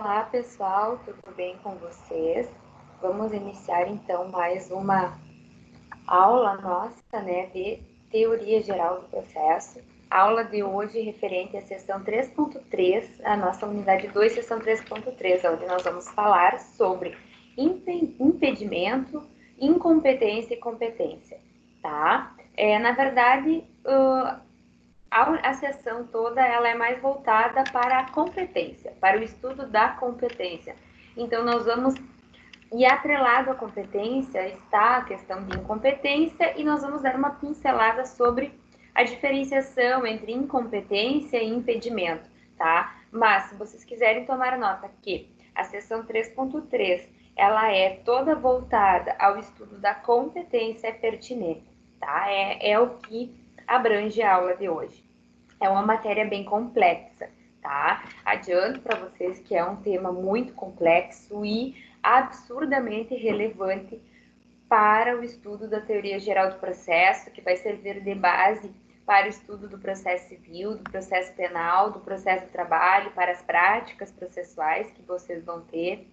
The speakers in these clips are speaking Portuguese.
Olá, pessoal, tudo bem com vocês? Vamos iniciar então mais uma aula nossa, né, de teoria geral do processo. A aula de hoje referente à seção 3.3, a nossa unidade 2, seção 3.3, onde nós vamos falar sobre impedimento, incompetência e competência, tá? Na verdade, a sessão toda ela é mais voltada para a competência, para o estudo da competência. Então, nós vamos, e atrelado à competência está a questão de incompetência, e nós vamos dar uma pincelada sobre a diferenciação entre incompetência e impedimento, tá? Mas, se vocês quiserem tomar nota que a sessão 3.3 ela é toda voltada ao estudo da competência pertinente, tá? É o que abrange a aula de hoje. É uma matéria bem complexa, tá? Adianto para vocês que é um tema muito complexo e absurdamente relevante para o estudo da teoria geral do processo, que vai servir de base para o estudo do processo civil, do processo penal, do processo do trabalho, para as práticas processuais que vocês vão ter.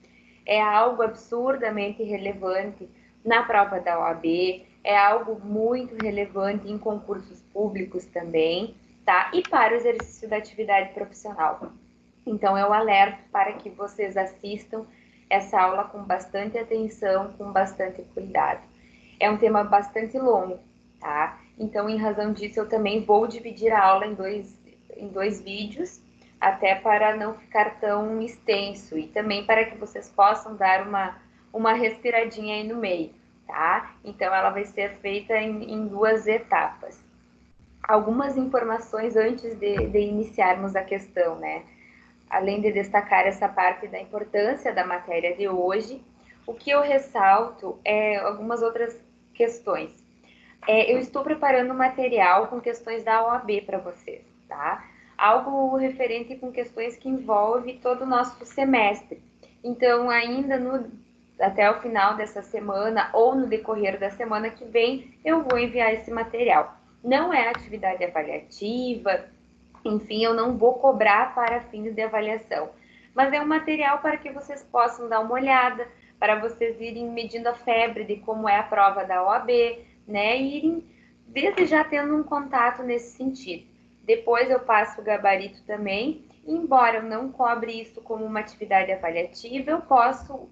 É algo absurdamente relevante na prova da OAB, é algo muito relevante em concursos públicos também, tá? E para o exercício da atividade profissional. Então, eu alerto para que vocês assistam essa aula com bastante atenção, com bastante cuidado. É um tema bastante longo, tá? Então, em razão disso, eu também vou dividir a aula em dois vídeos, até para não ficar tão extenso e também para que vocês possam dar uma respiradinha aí no meio, tá? Então, ela vai ser feita em duas etapas. Algumas informações antes de iniciarmos a questão, né? Além de destacar essa parte da importância da matéria de hoje, o que eu ressalto é algumas outras questões. Eu estou preparando um material com questões da OAB para vocês, tá? Algo referente com questões que envolve todo o nosso semestre. Então, ainda até o final dessa semana ou no decorrer da semana que vem, eu vou enviar esse material. Não é atividade avaliativa, enfim, eu não vou cobrar para fins de avaliação, mas é um material para que vocês possam dar uma olhada, para vocês irem medindo a febre de como é a prova da OAB, né? E irem desde já tendo um contato nesse sentido. Depois eu passo o gabarito também, e embora eu não cobre isso como uma atividade avaliativa, eu posso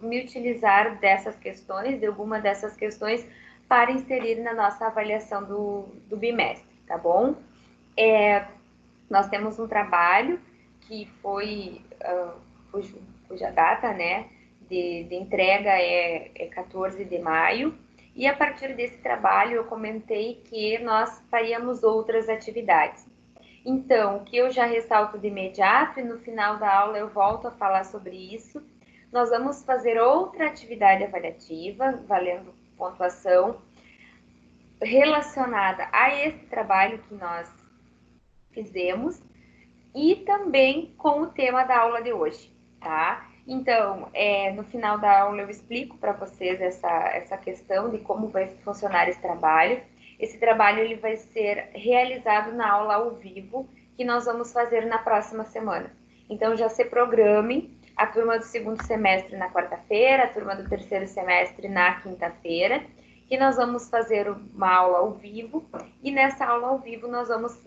me utilizar dessas questões, de alguma dessas questões, para inserir na nossa avaliação do bimestre, tá bom? Nós temos um trabalho que foi, cuja data, né, de entrega é 14 de maio, e a partir desse trabalho eu comentei que nós faríamos outras atividades. Então, o que eu já ressalto de imediato, e no final da aula eu volto a falar sobre isso, nós vamos fazer outra atividade avaliativa, valendo pontuação, relacionada a esse trabalho que nós fizemos, e também com o tema da aula de hoje, tá? Então, no final da aula eu explico para vocês essa questão de como vai funcionar esse trabalho. Esse trabalho ele vai ser realizado na aula ao vivo, que nós vamos fazer na próxima semana. Então, já se programem, a turma do segundo semestre na quarta-feira, a turma do terceiro semestre na quinta-feira, que nós vamos fazer uma aula ao vivo, e nessa aula ao vivo nós vamos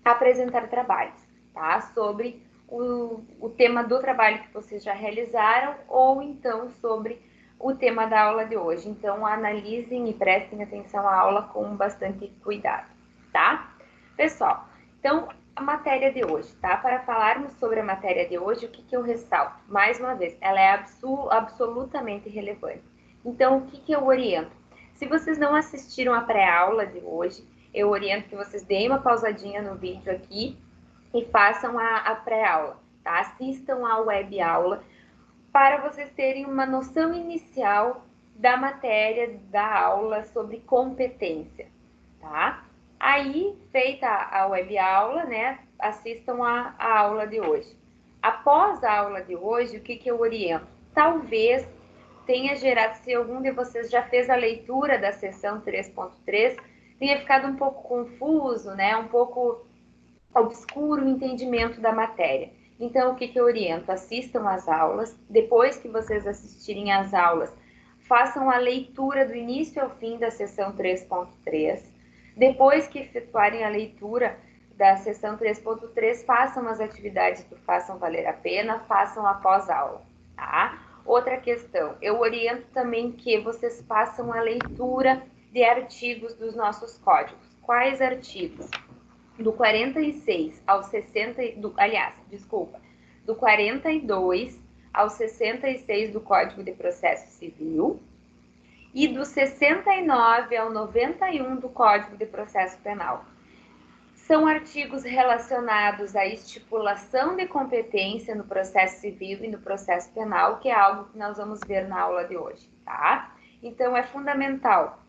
apresentar trabalhos, tá? Sobre o tema do trabalho que vocês já realizaram, ou então sobre o tema da aula de hoje. Então, analisem e prestem atenção à aula com bastante cuidado, tá? Pessoal, então, a matéria de hoje, tá? Para falarmos sobre a matéria de hoje, o que eu ressalto? Mais uma vez, ela é absolutamente relevante. Então, o que eu oriento? Se vocês não assistiram a pré-aula de hoje, eu oriento que vocês deem uma pausadinha no vídeo aqui e façam a pré-aula, tá? Assistam a web aula para vocês terem uma noção inicial da matéria da aula sobre competência, tá? Aí, feita a web aula, né, assistam a aula de hoje. Após a aula de hoje, o que eu oriento? Talvez tenha gerado, se algum de vocês já fez a leitura da sessão 3.3, tenha ficado um pouco confuso, né, um pouco obscuro o entendimento da matéria. Então, o que eu oriento? Assistam às aulas. Depois que vocês assistirem às aulas, façam a leitura do início ao fim da sessão 3.3. Depois que efetuarem a leitura da sessão 3.3, façam as atividades do Façam Valer a Pena, façam após aula, tá? Outra questão, eu oriento também que vocês façam a leitura de artigos dos nossos códigos. Quais artigos? Do 46 ao 60, do 42 ao 66 do Código de Processo Civil e do 69 ao 91 do Código de Processo Penal. São artigos relacionados à estipulação de competência no processo civil e no processo penal, que é algo que nós vamos ver na aula de hoje, tá? Então, é fundamental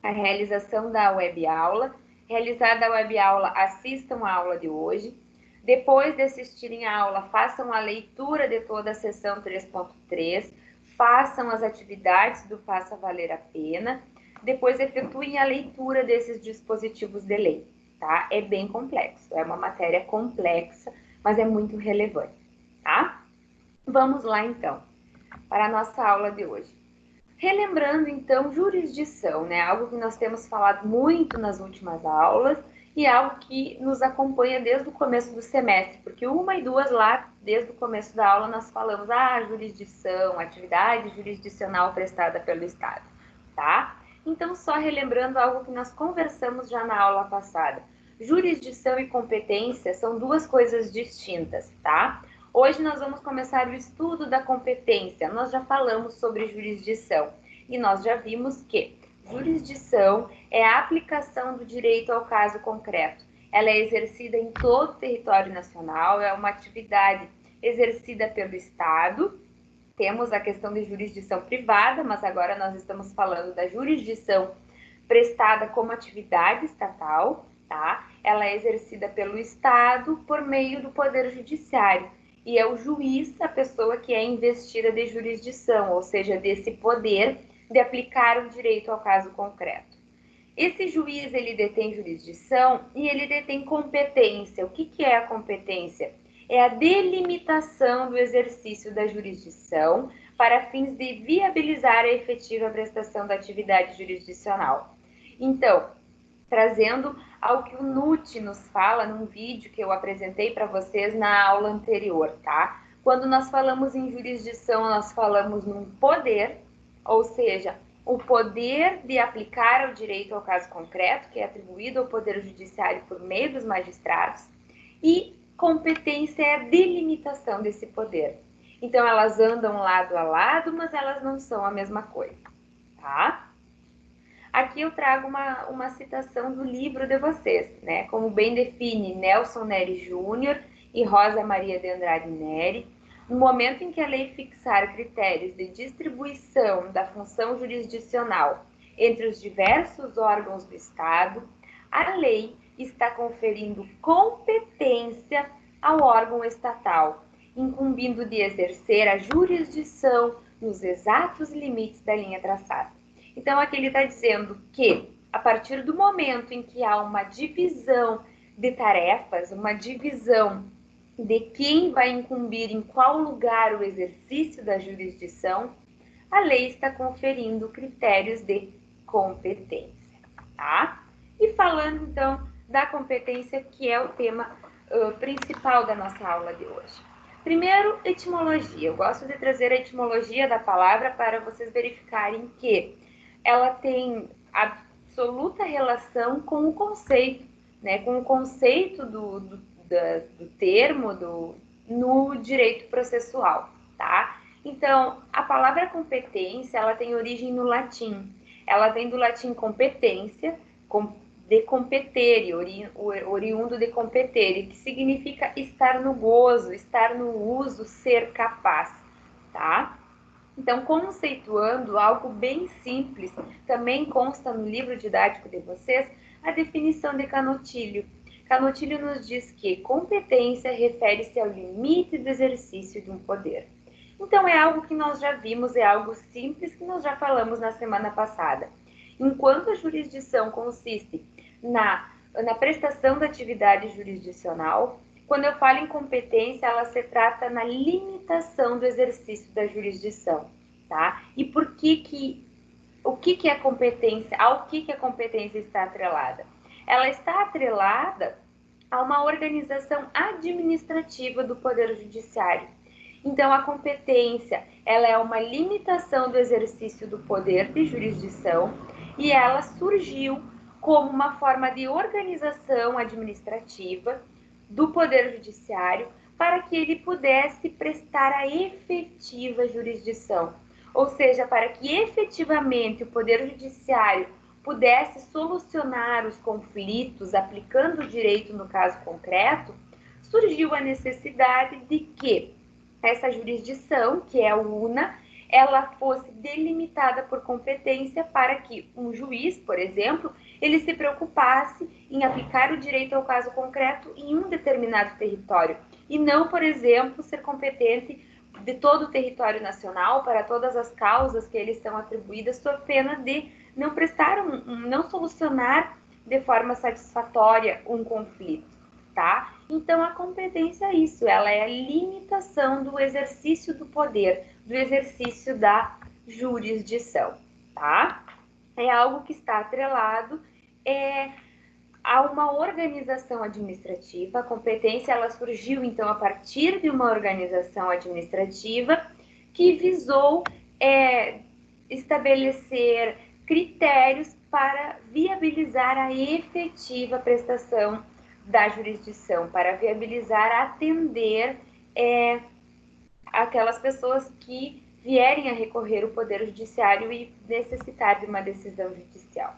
a realização da web-aula. Realizada a web-aula, assistam a aula de hoje. Depois de assistirem a aula, façam a leitura de toda a sessão 3.3, façam as atividades do Faça Valer a Pena, depois efetuem a leitura desses dispositivos de lei, tá? É bem complexo, é uma matéria complexa, mas é muito relevante, tá? Vamos lá, então, para a nossa aula de hoje. Relembrando, então, jurisdição, né? Algo que nós temos falado muito nas últimas aulas e algo que nos acompanha desde o começo do semestre, porque uma e duas lá, desde o começo da aula, nós falamos, jurisdição, atividade jurisdicional prestada pelo Estado, tá? Então, só relembrando algo que nós conversamos já na aula passada. Jurisdição e competência são duas coisas distintas, tá? Hoje nós vamos começar o estudo da competência. Nós já falamos sobre jurisdição e nós já vimos que jurisdição é a aplicação do direito ao caso concreto. Ela é exercida em todo o território nacional, é uma atividade exercida pelo Estado. Temos a questão de jurisdição privada, mas agora nós estamos falando da jurisdição prestada como atividade estatal, tá? Ela é exercida pelo Estado por meio do Poder Judiciário. E é o juiz a pessoa que é investida de jurisdição, ou seja, desse poder de aplicar o direito ao caso concreto. Esse juiz, ele detém jurisdição e ele detém competência. O que é a competência? É a delimitação do exercício da jurisdição para fins de viabilizar a efetiva prestação da atividade jurisdicional. Então, trazendo ao que o NUT nos fala num vídeo que eu apresentei para vocês na aula anterior, tá? Quando nós falamos em jurisdição, nós falamos num poder, ou seja, o poder de aplicar o direito ao caso concreto, que é atribuído ao Poder Judiciário por meio dos magistrados, e competência é a delimitação desse poder. Então, elas andam lado a lado, mas elas não são a mesma coisa, tá? Aqui eu trago uma citação do livro de vocês, né? Como bem define Nelson Neri Júnior e Rosa Maria de Andrade Neri, no momento em que a lei fixar critérios de distribuição da função jurisdicional entre os diversos órgãos do Estado, a lei está conferindo competência ao órgão estatal, incumbindo de exercer a jurisdição nos exatos limites da linha traçada. Então, aqui ele está dizendo que, a partir do momento em que há uma divisão de tarefas, uma divisão de quem vai incumbir em qual lugar o exercício da jurisdição, a lei está conferindo critérios de competência, tá? E falando, então, da competência, que é o tema principal da nossa aula de hoje. Primeiro, etimologia. Eu gosto de trazer a etimologia da palavra para vocês verificarem que ela tem absoluta relação com o conceito, né? Com o conceito do termo no direito processual, tá? Então, a palavra competência, ela tem origem no latim. Ela vem do latim competência, de competere, oriundo de competere, que significa estar no gozo, estar no uso, ser capaz, tá? Então, conceituando algo bem simples, também consta no livro didático de vocês a definição de Canotilho. Canotilho nos diz que competência refere-se ao limite do exercício de um poder. Então, é algo que nós já vimos, é algo simples que nós já falamos na semana passada. Enquanto a jurisdição consiste na prestação da atividade jurisdicional, Quando eu falo em competência, ela se trata na limitação do exercício da jurisdição, tá? E por que o que é competência? Ao que a competência está atrelada? Ela está atrelada a uma organização administrativa do Poder Judiciário. Então, a competência, ela é uma limitação do exercício do poder de jurisdição e ela surgiu como uma forma de organização administrativa do Poder Judiciário para que ele pudesse prestar a efetiva jurisdição, ou seja, para que efetivamente o Poder Judiciário pudesse solucionar os conflitos aplicando o direito no caso concreto, surgiu a necessidade de que essa jurisdição, que é a UNA, ela fosse delimitada por competência para que um juiz, por exemplo, ele se preocupasse em aplicar o direito ao caso concreto em um determinado território e não, por exemplo, ser competente de todo o território nacional para todas as causas que eles são atribuídas, sob pena de não prestar, não solucionar de forma satisfatória um conflito, tá? Então, a competência é isso, ela é a limitação do exercício do poder, do exercício da jurisdição, tá? É algo que está atrelado a uma organização administrativa. A competência, ela surgiu, então, a partir de uma organização administrativa que visou estabelecer critérios para viabilizar a efetiva prestação da jurisdição, para viabilizar, atender aquelas pessoas que vierem a recorrer ao Poder Judiciário e necessitar de uma decisão judicial.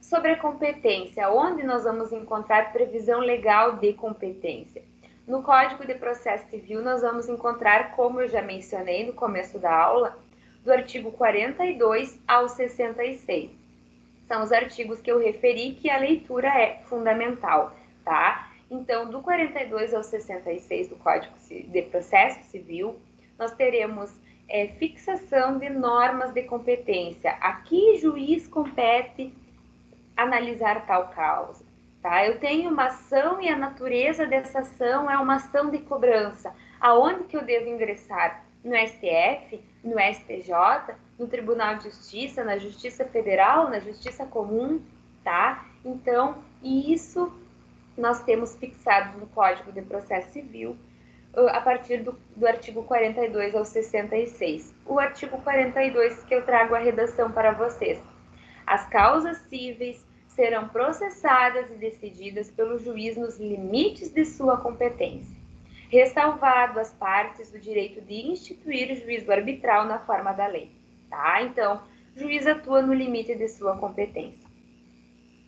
Sobre a competência, onde nós vamos encontrar previsão legal de competência? No Código de Processo Civil, nós vamos encontrar, como eu já mencionei no começo da aula, do artigo 42 ao 66. São os artigos que eu referi que a leitura é fundamental, tá? Então, do 42 ao 66 do Código de Processo Civil, nós teremos fixação de normas de competência. A que juiz compete analisar tal causa, tá? Eu tenho uma ação e a natureza dessa ação é uma ação de cobrança. Aonde que eu devo ingressar? No STF, no STJ, no Tribunal de Justiça, na Justiça Federal, na Justiça Comum, tá? Então, isso nós temos fixado no Código de Processo Civil a partir do artigo 42 ao 66. O artigo 42 que eu trago a redação para vocês. As causas cíveis serão processadas e decididas pelo juiz nos limites de sua competência, ressalvado as partes do direito de instituir o juízo arbitral na forma da lei, tá? Então, o juiz atua no limite de sua competência.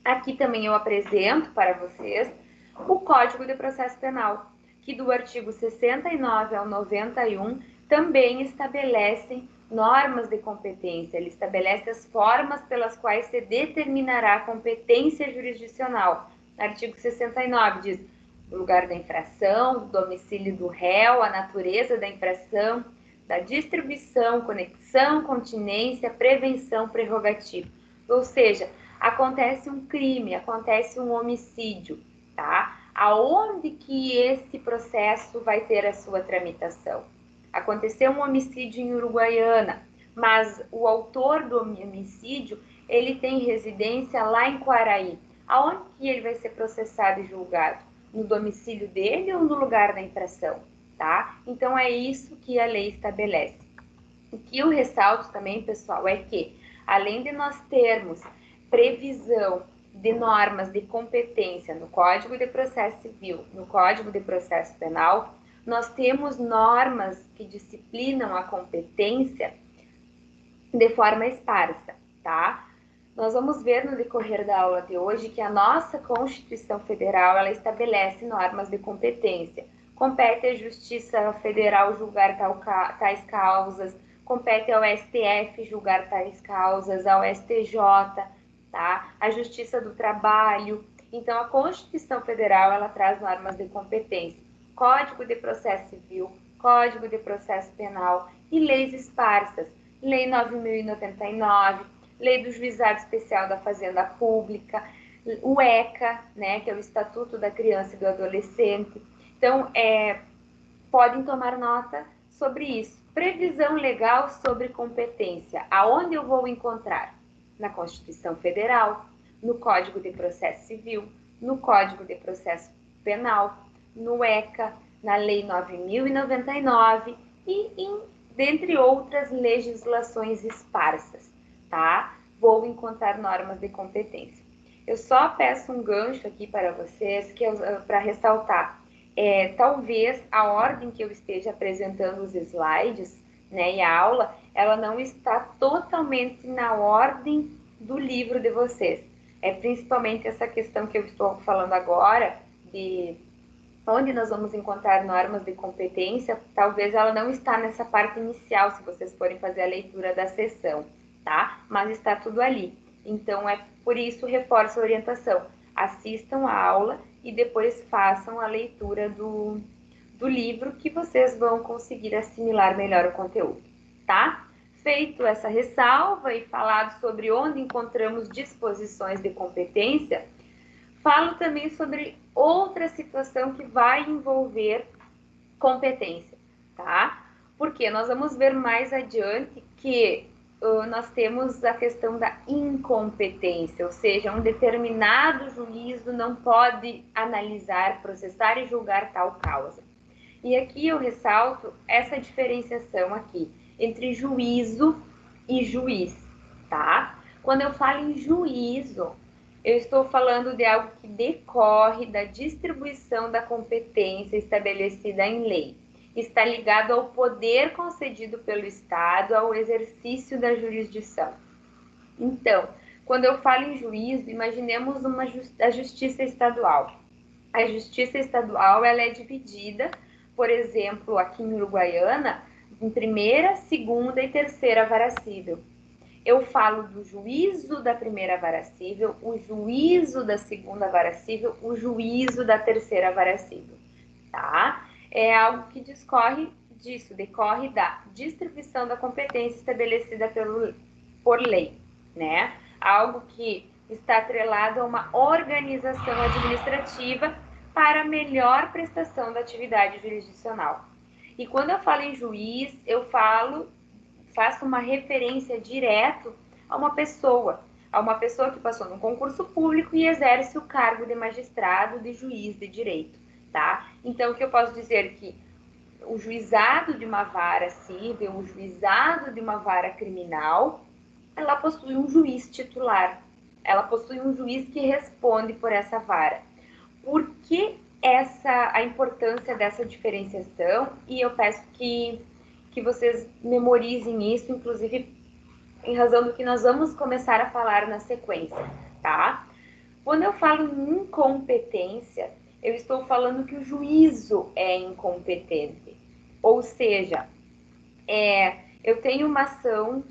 Aqui também eu apresento para vocês o Código de Processo Penal, que do artigo 69 ao 91 também estabelecem normas de competência. Ele estabelece as formas pelas quais se determinará a competência jurisdicional. Artigo 69 diz o lugar da infração, o domicílio do réu, a natureza da infração, da distribuição, conexão, continência, prevenção, prerrogativa. Ou seja, acontece um crime, acontece um homicídio, tá? Aonde que esse processo vai ter a sua tramitação? Aconteceu um homicídio em Uruguaiana, mas o autor do homicídio, ele tem residência lá em Quaraí. Aonde que ele vai ser processado e julgado? No domicílio dele ou no lugar da infração, tá? Então, é isso que a lei estabelece. O que eu ressalto também, pessoal, é que, além de nós termos previsão de normas de competência no Código de Processo Civil, no Código de Processo Penal, nós temos normas que disciplinam a competência de forma esparsa, tá? Nós vamos ver no decorrer da aula de hoje que a nossa Constituição Federal, ela estabelece normas de competência. Compete à Justiça Federal julgar tais causas, compete ao STF julgar tais causas, ao STJ, tá? A Justiça do Trabalho. Então, a Constituição Federal, ela traz normas de competência. Código de Processo Civil, Código de Processo Penal e leis esparsas. Lei 9.099, Lei do Juizado Especial da Fazenda Pública, o ECA, né, que é o Estatuto da Criança e do Adolescente. Então, podem tomar nota sobre isso. Previsão legal sobre competência. Aonde eu vou encontrar? Na Constituição Federal, no Código de Processo Civil, no Código de Processo Penal, no ECA, na Lei 9.099 e dentre outras legislações esparsas, tá? Vou encontrar normas de competência. Eu só peço um gancho aqui para vocês, que para ressaltar, talvez a ordem que eu esteja apresentando os slides, né, e a aula, ela não está totalmente na ordem do livro de vocês. É principalmente essa questão que eu estou falando agora, de onde nós vamos encontrar normas de competência, talvez ela não está nessa parte inicial, se vocês forem fazer a leitura da sessão, tá? Mas está tudo ali. Então, por isso, reforço a orientação. Assistam a aula e depois façam a leitura do livro, que vocês vão conseguir assimilar melhor o conteúdo, tá? Feito essa ressalva e falado sobre onde encontramos disposições de competência, falo também sobre outra situação que vai envolver competência, tá? Porque nós vamos ver mais adiante que nós temos a questão da incompetência, ou seja, um determinado juízo não pode analisar, processar e julgar tal causa. E aqui eu ressalto essa diferenciação aqui entre juízo e juiz, tá? Quando eu falo em juízo, eu estou falando de algo que decorre da distribuição da competência estabelecida em lei. Está ligado ao poder concedido pelo Estado ao exercício da jurisdição. Então, quando eu falo em juízo, imaginemos a justiça estadual. A justiça estadual ela é dividida, por exemplo, aqui em Uruguaiana, em primeira, segunda e terceira vara civil. Eu falo do juízo da primeira vara civil, o juízo da segunda vara civil, o juízo da terceira vara civil, tá? É algo que decorre da distribuição da competência estabelecida por lei, né? Algo que está atrelado a uma organização administrativa para melhor prestação da atividade jurisdicional. E quando eu falo em juiz, eu faço uma referência direto a uma pessoa que passou num concurso público e exerce o cargo de magistrado, de juiz de direito, tá? Então, o que eu posso dizer que o juizado de uma vara civil, o juizado de uma vara criminal, ela possui um juiz titular, ela possui um juiz que responde por essa vara. Por que a importância dessa diferenciação? E eu peço que vocês memorizem isso, inclusive em razão do que nós vamos começar a falar na sequência, tá? Quando eu falo em incompetência, eu estou falando que o juízo é incompetente. Ou seja, eu tenho uma ação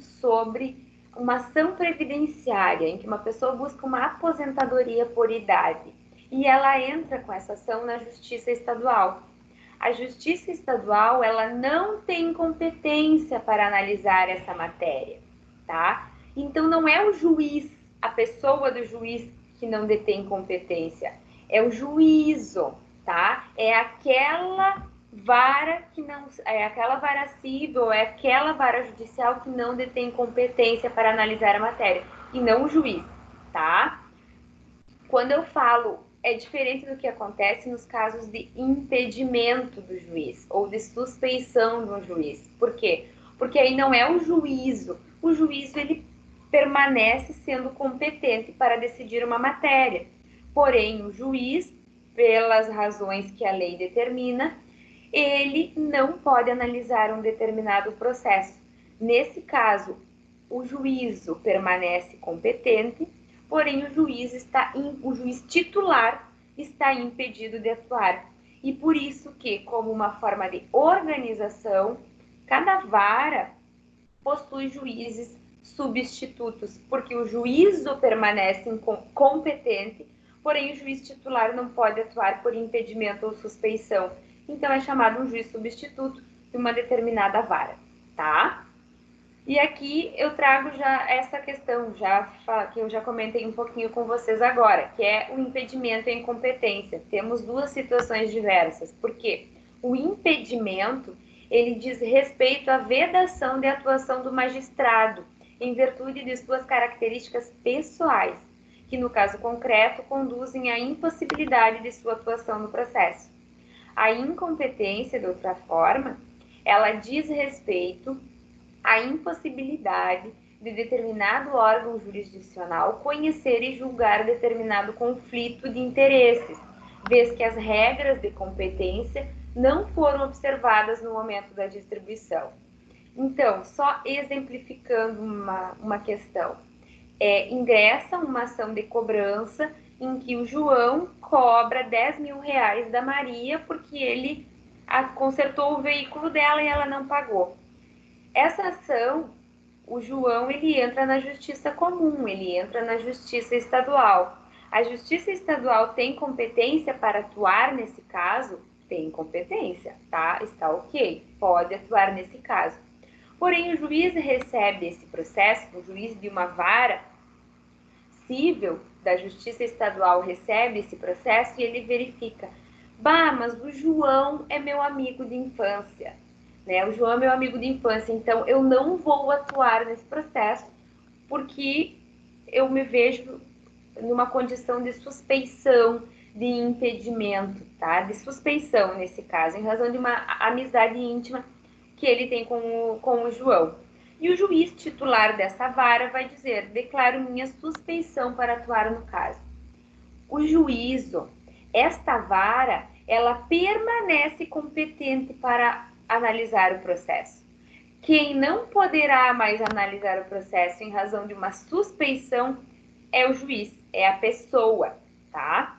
uma ação previdenciária, em que uma pessoa busca uma aposentadoria por idade, e ela entra com essa ação na Justiça Estadual. A Justiça Estadual, ela não tem competência para analisar essa matéria, tá? Então, não é o juiz, a pessoa do juiz que não detém competência, é o juízo, tá? É aquela vara que não, é aquela vara civil, é aquela vara judicial que não detém competência para analisar a matéria, e não o juiz, tá? Quando eu falo, é diferente do que acontece nos casos de impedimento do juiz ou de suspeição do juiz. Por quê? Porque aí não é o juízo. O juízo, ele permanece sendo competente para decidir uma matéria. Porém, o juiz, pelas razões que a lei determina, ele não pode analisar um determinado processo. Nesse caso, o juízo permanece competente, porém o juiz titular está impedido de atuar. E por isso que, como uma forma de organização, cada vara possui juízes substitutos, porque o juízo permanece competente, porém o juiz titular não pode atuar por impedimento ou suspeição. Então é chamado um juiz substituto de uma determinada vara, tá? E aqui eu trago já essa questão, que eu já comentei um pouquinho com vocês agora, que é o impedimento e a incompetência. Temos duas situações diversas, porque o impedimento, ele diz respeito à vedação de atuação do magistrado, em virtude de suas características pessoais, que no caso concreto conduzem à impossibilidade de sua atuação no processo. A incompetência, de outra forma, ela diz respeito à impossibilidade de determinado órgão jurisdicional conhecer e julgar determinado conflito de interesses, vez que as regras de competência não foram observadas no momento da distribuição. Então, só exemplificando uma questão, ingressa uma ação de cobrança em que o João cobra 10 mil reais da Maria porque ele consertou o veículo dela e ela não pagou. Essa ação, o João, ele entra na justiça comum, ele entra na justiça estadual. A justiça estadual tem competência para atuar nesse caso? Tem competência, tá? Está ok, pode atuar nesse caso. Porém, o juiz recebe esse processo, o juiz de uma vara cível da justiça estadual recebe esse processo e ele verifica: bah, mas o João é meu amigo de infância, né? O João é meu amigo de infância, então eu não vou atuar nesse processo porque eu me vejo numa condição de suspeição, de impedimento, tá? De suspeição nesse caso, em razão de uma amizade íntima que ele tem com o João. E o juiz titular dessa vara vai dizer: declaro minha suspeição para atuar no caso. O juízo, esta vara, ela permanece competente para analisar o processo. Quem não poderá mais analisar o processo em razão de uma suspeição é o juiz, é a pessoa, tá?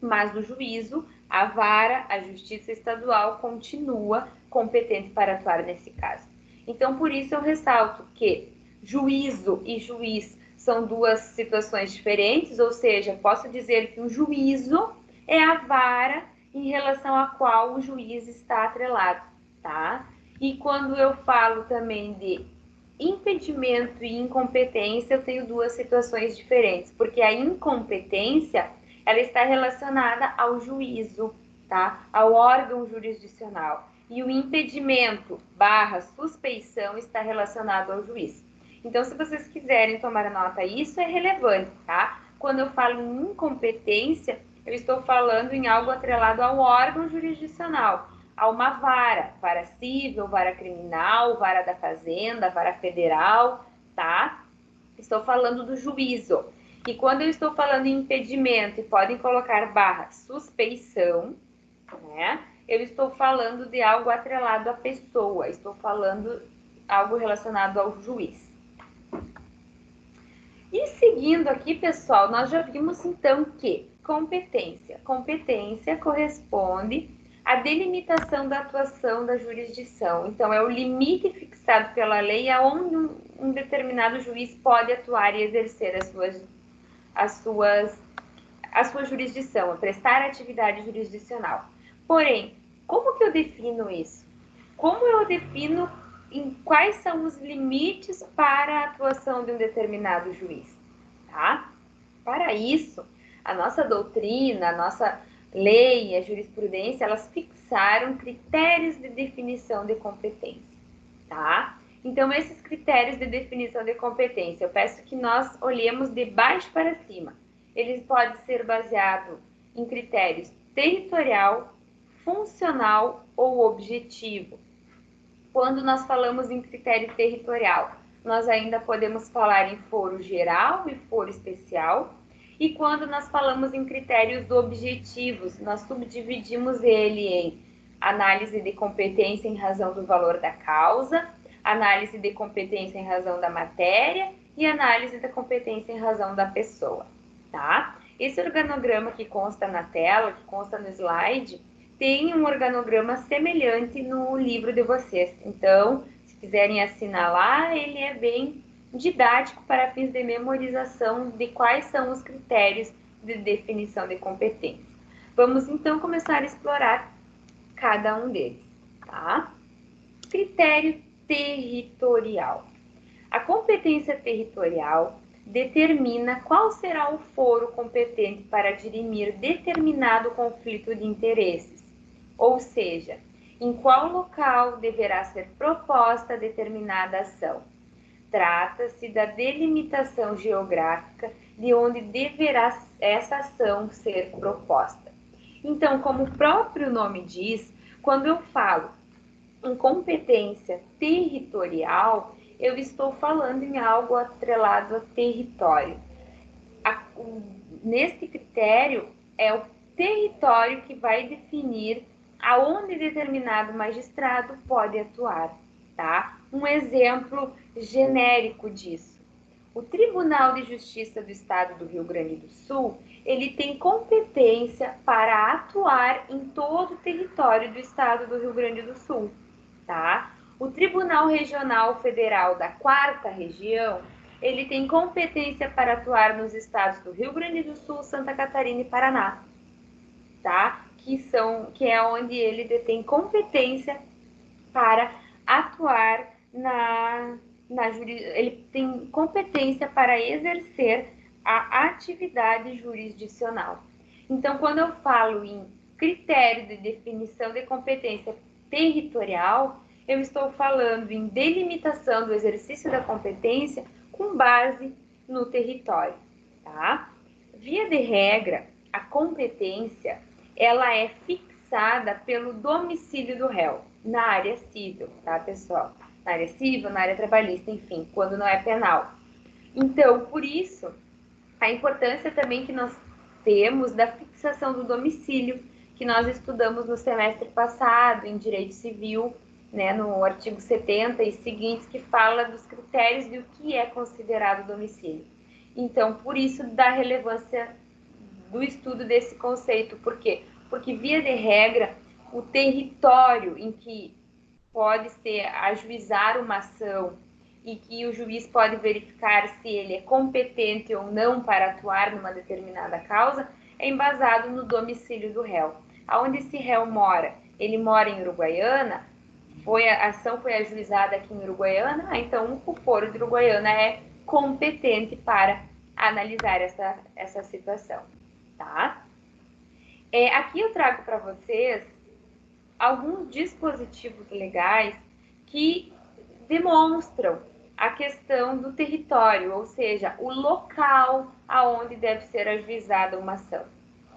Mas o juízo, a vara, a justiça estadual continua competente para atuar nesse caso. Então, por isso eu ressalto que juízo e juiz são duas situações diferentes, ou seja, posso dizer que o juízo é a vara em relação à qual o juiz está atrelado, tá? E quando eu falo também de impedimento e incompetência, eu tenho duas situações diferentes, porque a incompetência, ela está relacionada ao juízo, tá? Ao órgão jurisdicional. E o impedimento / suspeição está relacionado ao juiz. Então, se vocês quiserem tomar nota, isso é relevante, tá? Quando eu falo em incompetência, eu estou falando em algo atrelado ao órgão jurisdicional, a uma vara civil, vara criminal, vara da fazenda, vara federal, tá? Estou falando do juízo. E quando eu estou falando em impedimento, e podem colocar / suspeição, né? Eu estou falando de algo atrelado à pessoa, estou falando algo relacionado ao juiz. E seguindo aqui, pessoal, nós já vimos então que competência corresponde à delimitação da atuação da jurisdição. Então, é o limite fixado pela lei aonde um determinado juiz pode atuar e exercer a sua jurisdição, a prestar atividade jurisdicional. Porém, como que eu defino isso? Como eu defino quais são os limites para a atuação de um determinado juiz, tá? Para isso, a nossa doutrina, a nossa lei, a jurisprudência, elas fixaram critérios de definição de competência, tá? Então, esses critérios de definição de competência, eu peço que nós olhemos de baixo para cima. Eles podem ser baseados em critérios territorial, funcional ou objetivo. Quando nós falamos em critério territorial, nós ainda podemos falar em foro geral e foro especial. E quando nós falamos em critérios objetivos, nós subdividimos ele em análise de competência em razão do valor da causa, análise de competência em razão da matéria e análise da competência em razão da pessoa, tá? Esse organograma que consta na tela, que consta no slide, tem um organograma semelhante no livro de vocês. Então, se quiserem assinalar, ele é bem didático para fins de memorização de quais são os critérios de definição de competência. Vamos, então, começar a explorar cada um deles, tá? Critério territorial. A competência territorial determina qual será o foro competente para dirimir determinado conflito de interesses, ou seja, em qual local deverá ser proposta determinada ação. Trata-se da delimitação geográfica de onde deverá essa ação ser proposta. Então, como o próprio nome diz, quando eu falo em competência territorial, eu estou falando em algo atrelado a território. Neste critério, é o território que vai definir aonde determinado magistrado pode atuar, tá? Um exemplo genérico disso. O Tribunal de Justiça do Estado do Rio Grande do Sul, ele tem competência para atuar em todo o território do Estado do Rio Grande do Sul, tá? O Tribunal Regional Federal da Quarta Região, ele tem competência para atuar nos estados do Rio Grande do Sul, Santa Catarina e Paraná, tá? Que é onde ele detém competência para atuar ele tem competência para exercer a atividade jurisdicional. Então, quando eu falo em critério de definição de competência territorial, eu estou falando em delimitação do exercício da competência com base no território, tá? Via de regra, a competência, ela é fixada pelo domicílio do réu, na área civil, tá, pessoal? Na área civil, na área trabalhista, enfim, quando não é penal. Então, por isso, a importância também que nós temos da fixação do domicílio, que nós estudamos no semestre passado, em Direito Civil, né, no artigo 70 e seguintes, que fala dos critérios de o que é considerado domicílio. Então, por isso, da relevância do estudo desse conceito. Por quê? Porque, via de regra, o território em que pode ser ajuizar uma ação e que o juiz pode verificar se ele é competente ou não para atuar numa determinada causa, é embasado no domicílio do réu. Aonde esse réu mora? Ele mora em Uruguaiana, a ação foi ajuizada aqui em Uruguaiana, então o foro de Uruguaiana é competente para analisar essa situação, tá? Aqui eu trago para vocês alguns dispositivos legais que demonstram a questão do território, ou seja, o local aonde deve ser ajuizada uma ação,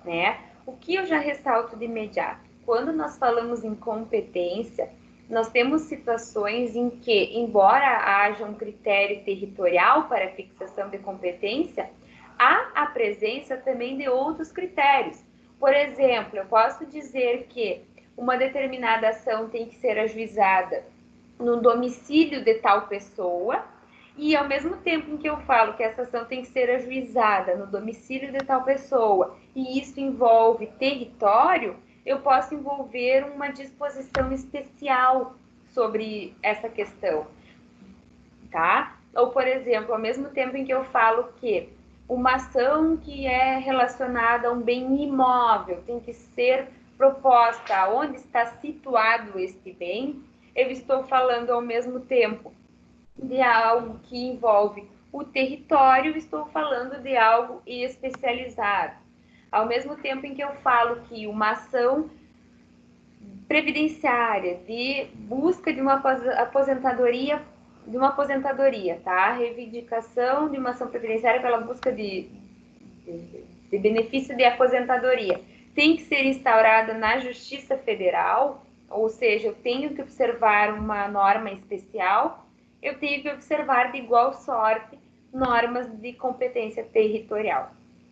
né? O que eu já ressalto de imediato? Quando nós falamos em competência, nós temos situações em que, embora haja um critério territorial para a fixação de competência, há a presença também de outros critérios. Por exemplo, eu posso dizer que uma determinada ação tem que ser ajuizada no domicílio de tal pessoa, e ao mesmo tempo em que eu falo que essa ação tem que ser ajuizada no domicílio de tal pessoa, e isso envolve território, eu posso envolver uma disposição especial sobre essa questão, tá? Ou, por exemplo, ao mesmo tempo em que eu falo que uma ação que é relacionada a um bem imóvel tem que ser proposta onde está situado este bem, eu estou falando ao mesmo tempo de algo que envolve o território, estou falando de algo especializado. Ao mesmo tempo em que eu falo que uma ação previdenciária de busca de uma aposentadoria, tá? Reivindicação de uma ação previdenciária pela busca de benefício de aposentadoria tem que ser instaurada na Justiça Federal, ou seja, eu tenho que observar uma norma especial, eu tenho que observar de igual sorte normas de competência territorial,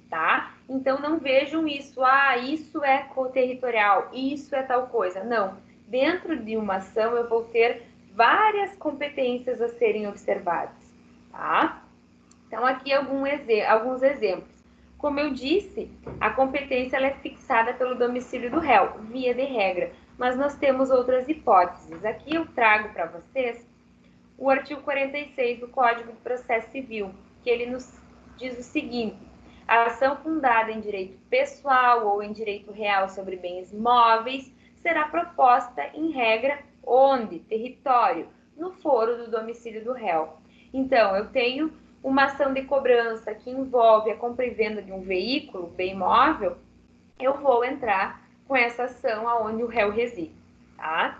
tá? Então não vejam isso, isso é coterritorial, isso é tal coisa. Não, dentro de uma ação eu vou ter várias competências a serem observadas, tá? Então aqui alguns exemplos. Como eu disse, a competência ela é fixada pelo domicílio do réu, via de regra, mas nós temos outras hipóteses. Aqui eu trago para vocês o artigo 46 do Código de Processo Civil, que ele nos diz o seguinte: a ação fundada em direito pessoal ou em direito real sobre bens móveis será proposta, em regra, onde? Território, no foro do domicílio do réu. Então, eu tenho uma ação de cobrança que envolve a compra e venda de um veículo, bem imóvel, eu vou entrar com essa ação aonde o réu reside, tá?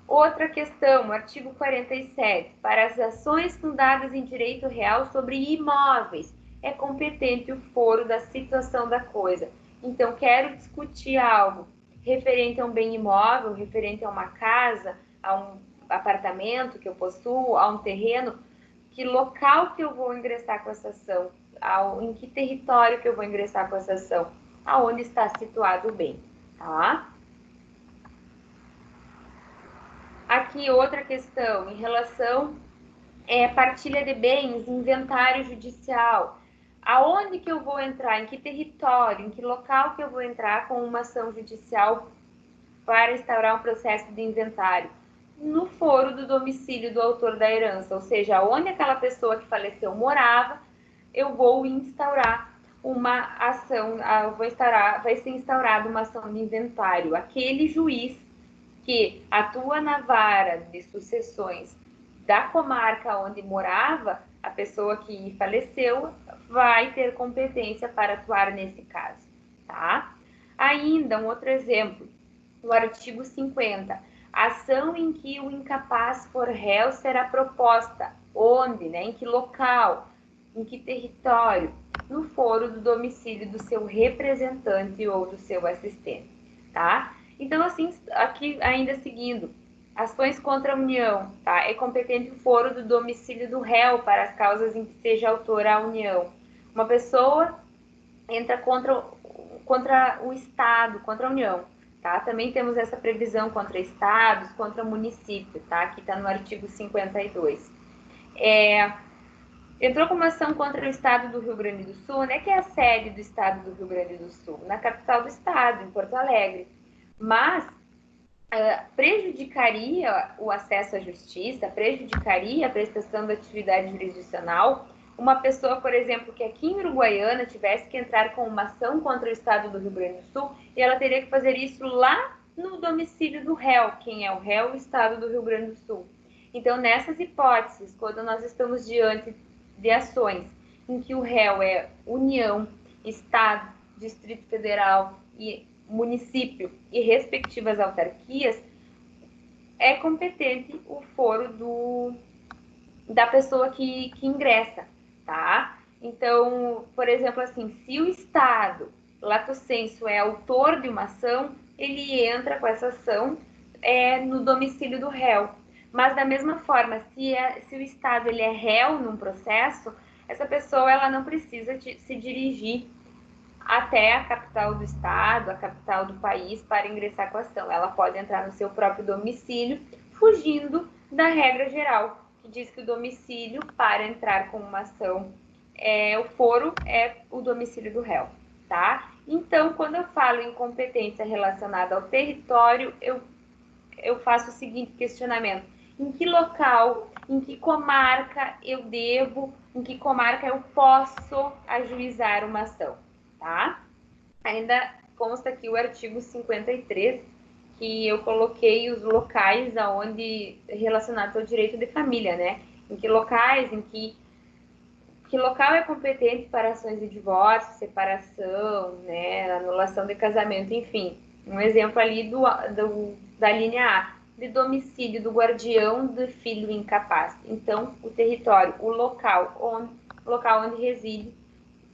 Outra questão, artigo 47. Para as ações fundadas em direito real sobre imóveis, é competente o foro da situação da coisa. Então, quero discutir algo referente a um bem imóvel, referente a uma casa, a um apartamento que eu possuo, a um terreno, que local que eu vou ingressar com essa ação, em que território que eu vou ingressar com essa ação, aonde está situado o bem, tá? Aqui outra questão em relação partilha de bens, inventário judicial. Aonde que eu vou entrar? Em que território? Em que local que eu vou entrar com uma ação judicial para instaurar um processo de inventário? No foro do domicílio do autor da herança, ou seja, onde aquela pessoa que faleceu morava, eu vou instaurar uma ação, vai ser instaurada uma ação de inventário. Aquele juiz que atua na vara de sucessões da comarca onde morava a pessoa que faleceu, vai ter competência para atuar nesse caso, tá? Ainda um outro exemplo, no artigo 50, ação em que o incapaz for réu será proposta, onde, né, em que local, em que território, no foro do domicílio do seu representante ou do seu assistente, tá? Então, assim, aqui ainda seguindo, ações contra a União, tá? É competente o foro do domicílio do réu para as causas em que seja autora a União. Uma pessoa entra contra o Estado, contra a União, tá? Também temos essa previsão contra estados, contra município, tá? Aqui está no artigo 52. Entrou com uma ação contra o Estado do Rio Grande do Sul, né? Que é a sede do Estado do Rio Grande do Sul, na capital do Estado, em Porto Alegre. Mas prejudicaria o acesso à justiça, prejudicaria a prestação da atividade jurisdicional, uma pessoa, por exemplo, que aqui em Uruguaiana tivesse que entrar com uma ação contra o Estado do Rio Grande do Sul e ela teria que fazer isso lá no domicílio do réu. Quem é o réu? O Estado do Rio Grande do Sul. Então, nessas hipóteses, quando nós estamos diante de ações em que o réu é União, Estado, Distrito Federal e município e respectivas autarquias, é competente o foro da pessoa que ingressa, tá? Então, por exemplo, assim, se o Estado, lato sensu, é autor de uma ação, ele entra com essa ação no domicílio do réu. Mas, da mesma forma, se o Estado ele é réu num processo, essa pessoa ela não precisa se dirigir até a capital do estado, a capital do país, para ingressar com a ação. Ela pode entrar no seu próprio domicílio, fugindo da regra geral, que diz que o domicílio, para entrar com uma ação, o foro é o domicílio do réu, tá? Então, quando eu falo em competência relacionada ao território, eu faço o seguinte questionamento: em que local, em que comarca em que comarca eu posso ajuizar uma ação? Tá? Ainda consta aqui o artigo 53, que eu coloquei os locais aonde relacionados ao direito de família, né? Em que locais, que local é competente para ações de divórcio, separação, né, anulação de casamento, enfim. Um exemplo ali da linha A, de domicílio do guardião do filho incapaz. Então, o território, o local onde reside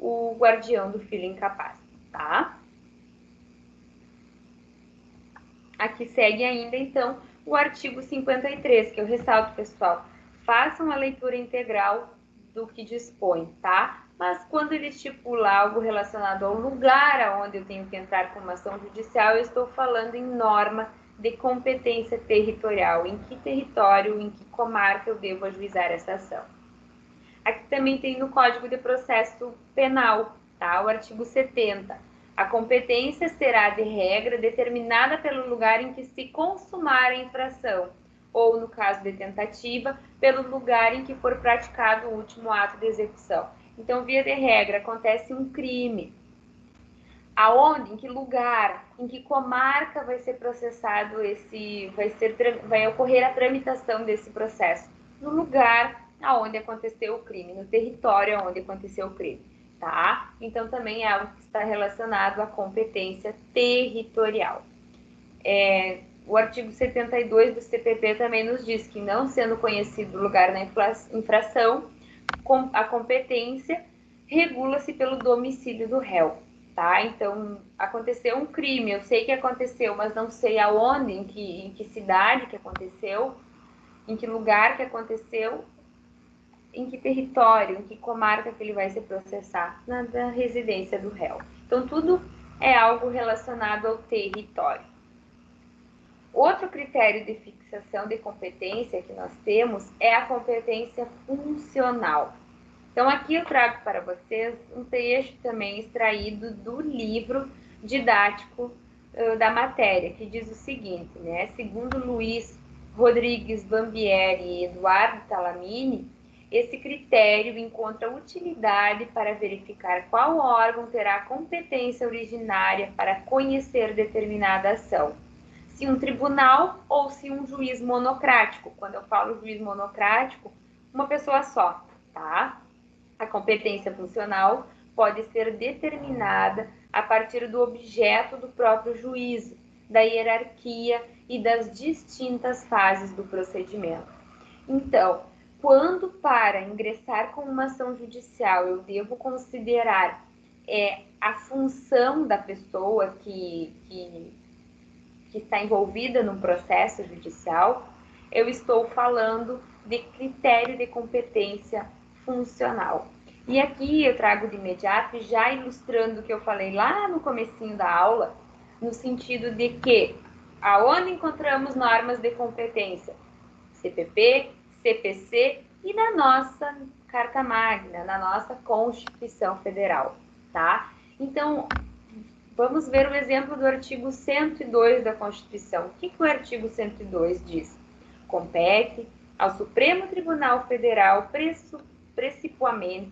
o guardião do filho incapaz, tá? Aqui segue ainda, então, o artigo 53, que eu ressalto, pessoal. Façam a leitura integral do que dispõe, tá? Mas quando ele estipula algo relacionado ao lugar aonde eu tenho que entrar com uma ação judicial, eu estou falando em norma de competência territorial. Em que território, em que comarca eu devo ajuizar essa ação. Aqui também tem no Código de Processo Penal, tá? O artigo 70. A competência será, de regra, determinada pelo lugar em que se consumar a infração, ou, no caso de tentativa, pelo lugar em que for praticado o último ato de execução. Então, via de regra, acontece um crime. Aonde, em que lugar, em que comarca vai ser processado vai ocorrer a tramitação desse processo? No lugar aonde aconteceu o crime, no território aonde aconteceu o crime, tá? Então, também é algo que está relacionado à competência territorial. O artigo 72 do CPP também nos diz que, não sendo conhecido o lugar na infração, a competência regula-se pelo domicílio do réu, tá? Então, aconteceu um crime, eu sei que aconteceu, mas não sei aonde, em que cidade que aconteceu, em que lugar que aconteceu, em que território, em que comarca que ele vai se processar, na residência do réu. Então, tudo é algo relacionado ao território. Outro critério de fixação de competência que nós temos é a competência funcional. Então, aqui eu trago para vocês um trecho também extraído do livro didático da matéria, que diz o seguinte, né? Segundo Luiz Rodrigues Bambieri e Eduardo Talamini, esse critério encontra utilidade para verificar qual órgão terá competência originária para conhecer determinada ação. Se um tribunal ou se um juiz monocrático. Quando eu falo juiz monocrático, uma pessoa só, tá? A competência funcional pode ser determinada a partir do objeto do próprio juízo, da hierarquia e das distintas fases do procedimento. Então, quando para ingressar com uma ação judicial eu devo considerar a função da pessoa que está envolvida num processo judicial, eu estou falando de critério de competência funcional. E aqui eu trago de imediato, já ilustrando o que eu falei lá no comecinho da aula, no sentido de que aonde encontramos normas de competência? CPP, CPC e na nossa Carta Magna, na nossa Constituição Federal, tá? Então, vamos ver o exemplo do artigo 102 da Constituição. O que o artigo 102 diz? Compete ao Supremo Tribunal Federal, precipuamente,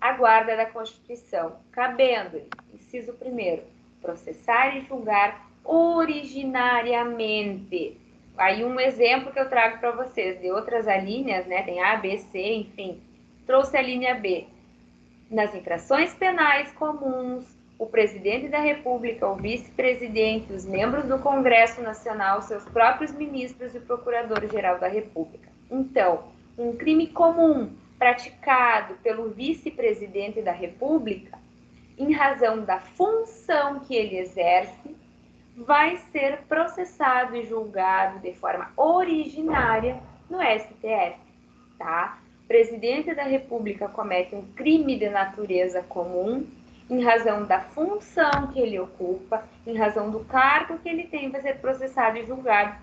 a guarda da Constituição, cabendo-lhe, inciso 1º, processar e julgar originariamente. Aí um exemplo que eu trago para vocês de outras alíneas, né? Tem A, B, C, enfim. Trouxe a linha B. Nas infrações penais comuns, o presidente da República, o vice-presidente, os membros do Congresso Nacional, seus próprios ministros e o procurador-geral da República. Então, um crime comum praticado pelo vice-presidente da República, em razão da função que ele exerce, vai ser processado e julgado de forma originária no STF, tá? O presidente da República comete um crime de natureza comum em razão da função que ele ocupa, em razão do cargo que ele tem, vai ser processado e julgado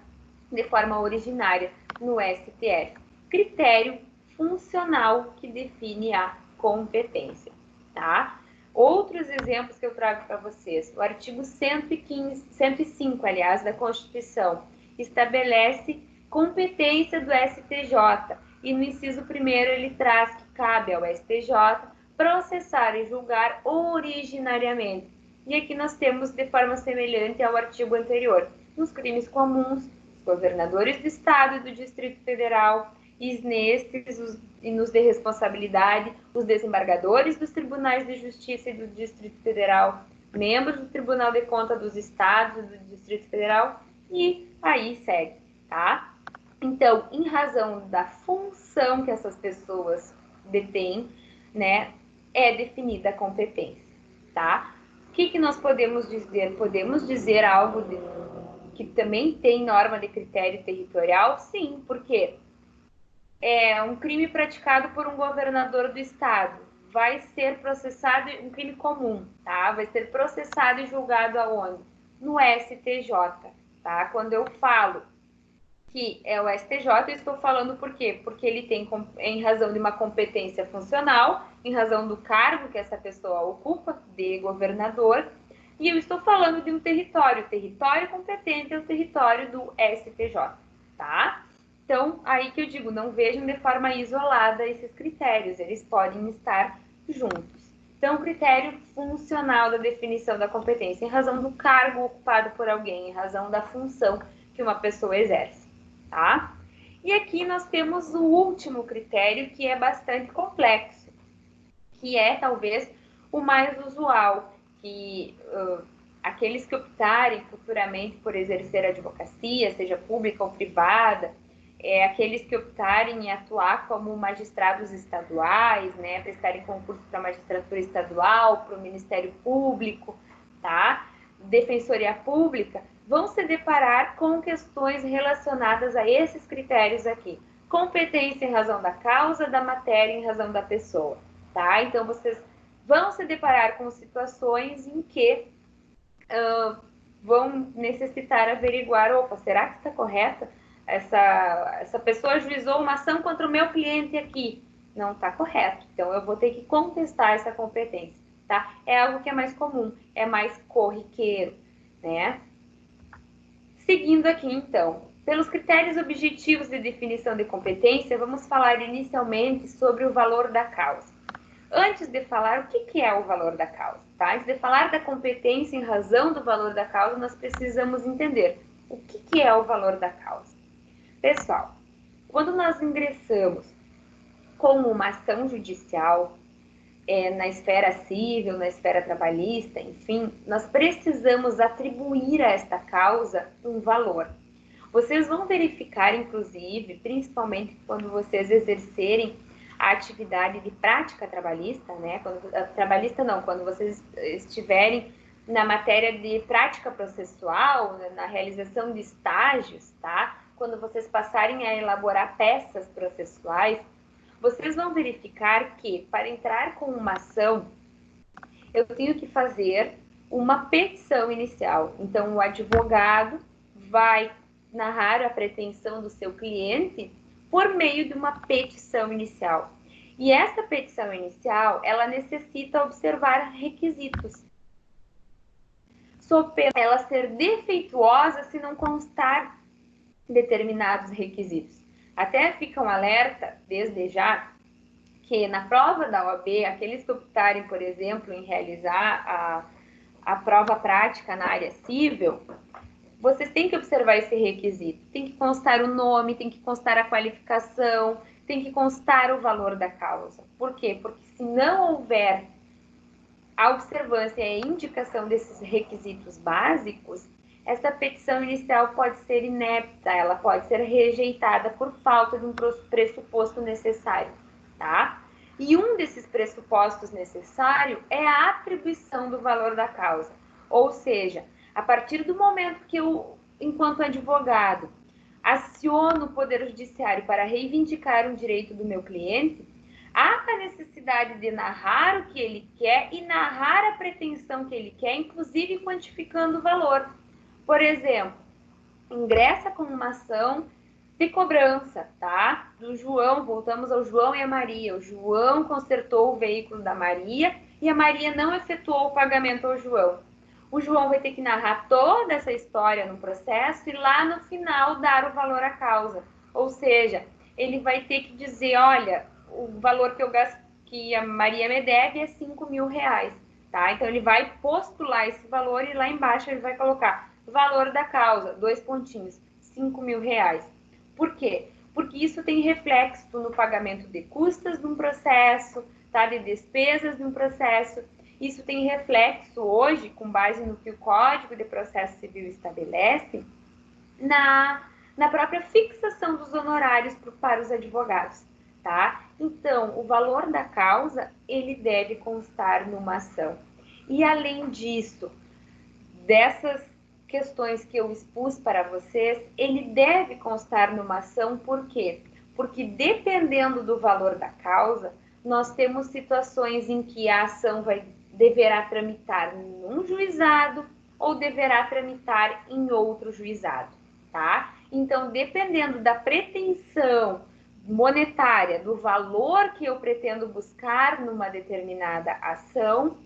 de forma originária no STF. Critério funcional que define a competência, tá? Outros exemplos que eu trago para vocês. O artigo 105, aliás, da Constituição, estabelece competência do STJ. E no inciso 1º ele traz que cabe ao STJ processar e julgar originariamente. E aqui nós temos de forma semelhante ao artigo anterior. Nos crimes comuns, os governadores do Estado e do Distrito Federal, e nestes e nos de responsabilidade, os desembargadores dos tribunais de justiça e do Distrito Federal, membros do Tribunal de Contas dos Estados e do Distrito Federal, e aí segue, tá? Então, em razão da função que essas pessoas detêm, né, é definida a competência, tá? O que nós podemos dizer? Podemos dizer algo que também tem norma de critério territorial? Sim, porque é um crime praticado por um governador do estado, vai ser processado, um crime comum, tá? Vai ser processado e julgado aonde? No STJ, tá? Quando eu falo que é o STJ, eu estou falando por quê? Porque ele tem, em razão de uma competência funcional, em razão do cargo que essa pessoa ocupa, de governador, e eu estou falando de um território. O território competente é o território do STJ, tá? Então, aí que eu digo, não vejam de forma isolada esses critérios, eles podem estar juntos. Então, o critério funcional da definição da competência, em razão do cargo ocupado por alguém, em razão da função que uma pessoa exerce, tá? E aqui nós temos o último critério, que é bastante complexo, que é talvez o mais usual, que aqueles que optarem futuramente por exercer a advocacia, seja pública ou privada, aqueles que optarem em atuar como magistrados estaduais, né, prestarem concurso para a magistratura estadual, para o Ministério Público, tá? Defensoria Pública, vão se deparar com questões relacionadas a esses critérios aqui. Competência em razão da causa, da matéria em razão da pessoa, tá? Então, vocês vão se deparar com situações em que vão necessitar averiguar, opa, será que está correta? Essa pessoa ajuizou uma ação contra o meu cliente aqui. Não está correto. Então, eu vou ter que contestar essa competência, tá? É algo que é mais comum, é mais corriqueiro, né? Seguindo aqui, então, pelos critérios objetivos de definição de competência, vamos falar inicialmente sobre o valor da causa. Antes de falar o que é o valor da causa, tá? Antes de falar da competência em razão do valor da causa, nós precisamos entender o que é o valor da causa. Pessoal, quando nós ingressamos com uma ação judicial, na esfera civil, na esfera trabalhista, enfim, nós precisamos atribuir a esta causa um valor. Vocês vão verificar, inclusive, principalmente quando vocês exercerem a atividade de prática trabalhista, né? Quando vocês estiverem na matéria de prática processual, na realização de estágios, tá? Quando vocês passarem a elaborar peças processuais, vocês vão verificar que, para entrar com uma ação, eu tenho que fazer uma petição inicial. Então, o advogado vai narrar a pretensão do seu cliente por meio de uma petição inicial. E essa petição inicial, ela necessita observar requisitos. Sob pena ela ser defeituosa se não constar determinados requisitos. Até fica um alerta, desde já, que na prova da OAB, aqueles que optarem, por exemplo, em realizar a prova prática na área civil, vocês têm que observar esse requisito. Tem que constar o nome, tem que constar a qualificação, tem que constar o valor da causa. Por quê? Porque se não houver a observância e a indicação desses requisitos básicos, essa petição inicial pode ser inepta, ela pode ser rejeitada por falta de um pressuposto necessário, tá? E um desses pressupostos necessários é a atribuição do valor da causa. Ou seja, a partir do momento que eu, enquanto advogado, aciono o Poder Judiciário para reivindicar um direito do meu cliente, há a necessidade de narrar o que ele quer e narrar a pretensão que ele quer, inclusive quantificando o valor. Por exemplo, ingressa com uma ação de cobrança, tá? Do João, voltamos ao João e a Maria. O João consertou o veículo da Maria e a Maria não efetuou o pagamento ao João. O João vai ter que narrar toda essa história no processo e lá no final dar o valor à causa. Ou seja, ele vai ter que dizer, olha, o valor que a Maria me deve é 5 mil reais, tá? Então ele vai postular esse valor e lá embaixo ele vai colocar valor da causa, 2 pontinhos, 5 mil reais. Por quê? Porque isso tem reflexo no pagamento de custas de um processo, tá? De despesas de um processo. Isso tem reflexo hoje, com base no que o Código de Processo Civil estabelece, na própria fixação dos honorários para os advogados, tá? Então, o valor da causa, ele deve constar numa ação. E, além disso, dessas questões que eu expus para vocês, ele deve constar numa ação, por quê? Porque, dependendo do valor da causa, nós temos situações em que a ação deverá tramitar num juizado ou deverá tramitar em outro juizado, tá? Então, dependendo da pretensão monetária, do valor que eu pretendo buscar numa determinada ação,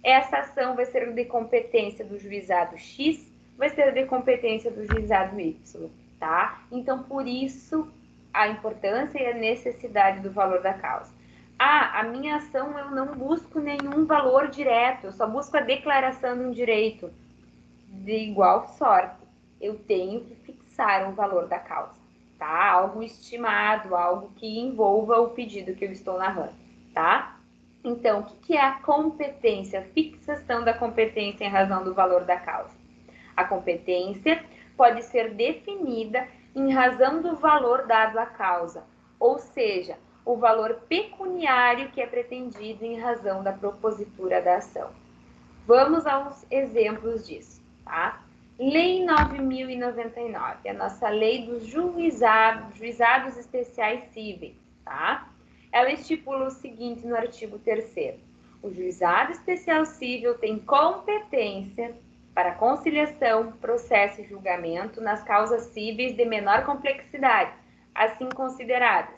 essa ação vai ser de competência do juizado X, vai ser de competência do juizado Y, tá? Então, por isso, a importância e a necessidade do valor da causa. A minha ação eu não busco nenhum valor direto, eu só busco a declaração de um direito. De igual sorte, eu tenho que fixar um valor da causa, tá? tá? Algo estimado, algo que envolva o pedido que eu estou narrando, tá? Então, o que é a competência? Fixação da competência em razão do valor da causa. A competência pode ser definida em razão do valor dado à causa, ou seja, o valor pecuniário que é pretendido em razão da propositura da ação. Vamos aos exemplos disso, tá? Lei 9.099, a nossa lei dos juizados especiais cíveis, tá? Ela estipula o seguinte no artigo 3º. O juizado especial cível tem competência para conciliação, processo e julgamento nas causas cíveis de menor complexidade, assim consideradas.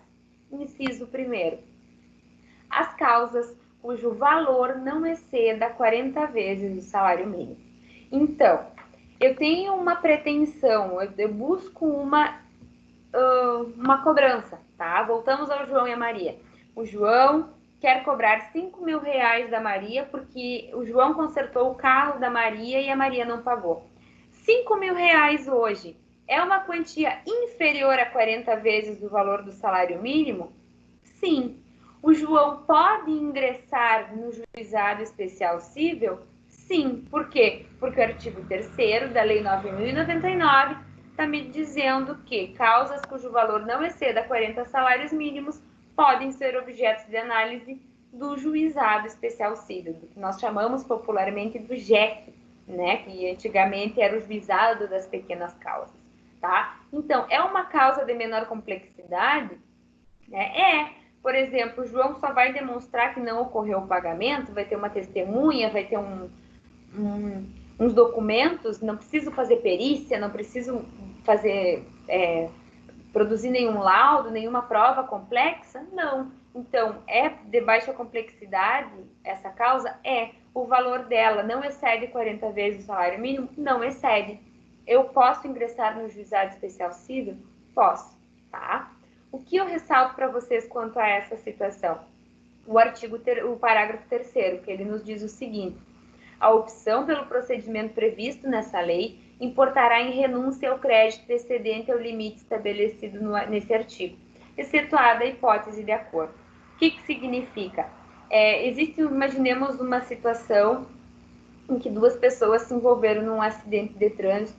Inciso 1º. As causas cujo valor não exceda 40 vezes o salário mínimo. Então, eu tenho uma pretensão, eu busco uma cobrança, tá? Voltamos ao João e a Maria. O João quer cobrar 5 mil reais da Maria porque o João consertou o carro da Maria e a Maria não pagou. 5 mil reais hoje é uma quantia inferior a 40 vezes o valor do salário mínimo? Sim. O João pode ingressar no juizado especial cível? Sim. Por quê? Porque o artigo 3º da Lei 9.099 está me dizendo que causas cujo valor não exceda 40 salários mínimos podem ser objetos de análise do juizado especial cível, do que nós chamamos popularmente do JEC, né? Que antigamente era o juizado das pequenas causas, tá? Então, é uma causa de menor complexidade? Né? Por exemplo, o João só vai demonstrar que não ocorreu o pagamento, vai ter uma testemunha, vai ter uns documentos, não preciso fazer perícia, não preciso fazer, produzir nenhum laudo, nenhuma prova complexa? Não. Então, é de baixa complexidade essa causa? É. O valor dela não excede 40 vezes o salário mínimo? Não excede. Eu posso ingressar no juizado especial cível? Posso, tá? O que eu ressalto para vocês quanto a essa situação? O parágrafo 3º, que ele nos diz o seguinte: a opção pelo procedimento previsto nessa lei importará em renúncia ao crédito excedente ao limite estabelecido nesse artigo, excetuada a hipótese de acordo. O que significa? Imaginemos uma situação em que duas pessoas se envolveram num acidente de trânsito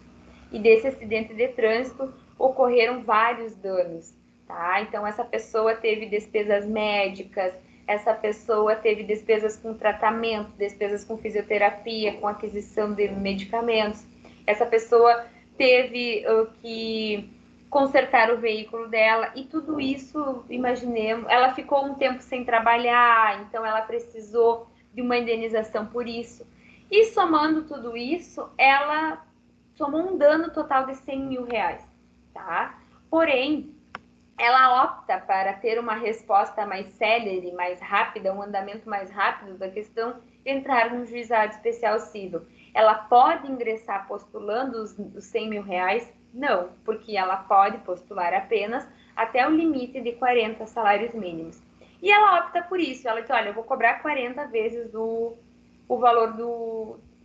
e desse acidente de trânsito ocorreram vários danos, tá? Então, essa pessoa teve despesas médicas, essa pessoa teve despesas com tratamento, despesas com fisioterapia, com aquisição de medicamentos. Essa pessoa teve que consertar o veículo dela e tudo isso, imaginemos, ela ficou um tempo sem trabalhar, então ela precisou de uma indenização por isso. E somando tudo isso, ela somou um dano total de 100 mil reais, tá? Porém, ela opta para ter uma resposta mais célere, mais rápida, um andamento mais rápido da questão, entrar no juizado especial cível. Ela pode ingressar postulando os 100 mil reais? Não, porque ela pode postular apenas até o limite de 40 salários mínimos. E ela opta por isso, ela diz, olha, eu vou cobrar 40 vezes o valor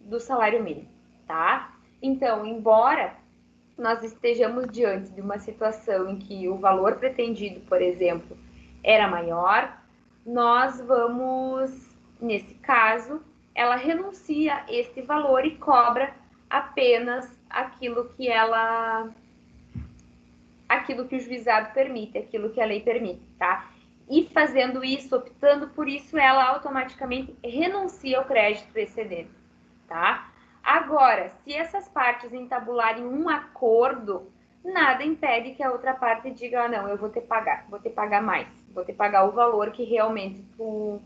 do salário mínimo, tá? Então, embora nós estejamos diante de uma situação em que o valor pretendido, por exemplo, era maior, nós vamos, nesse caso, ela renuncia a este valor e cobra apenas aquilo que o juizado permite, aquilo que a lei permite, tá? E fazendo isso, optando por isso, ela automaticamente renuncia ao crédito excedente, tá? Agora, se essas partes entabularem um acordo, nada impede que a outra parte diga, ah, não, eu vou te pagar mais, vou te pagar o valor que realmente tu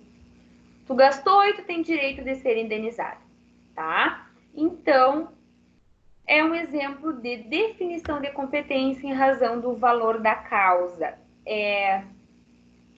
gastou e tu tem direito de ser indenizado, tá? Então, é um exemplo de definição de competência em razão do valor da causa.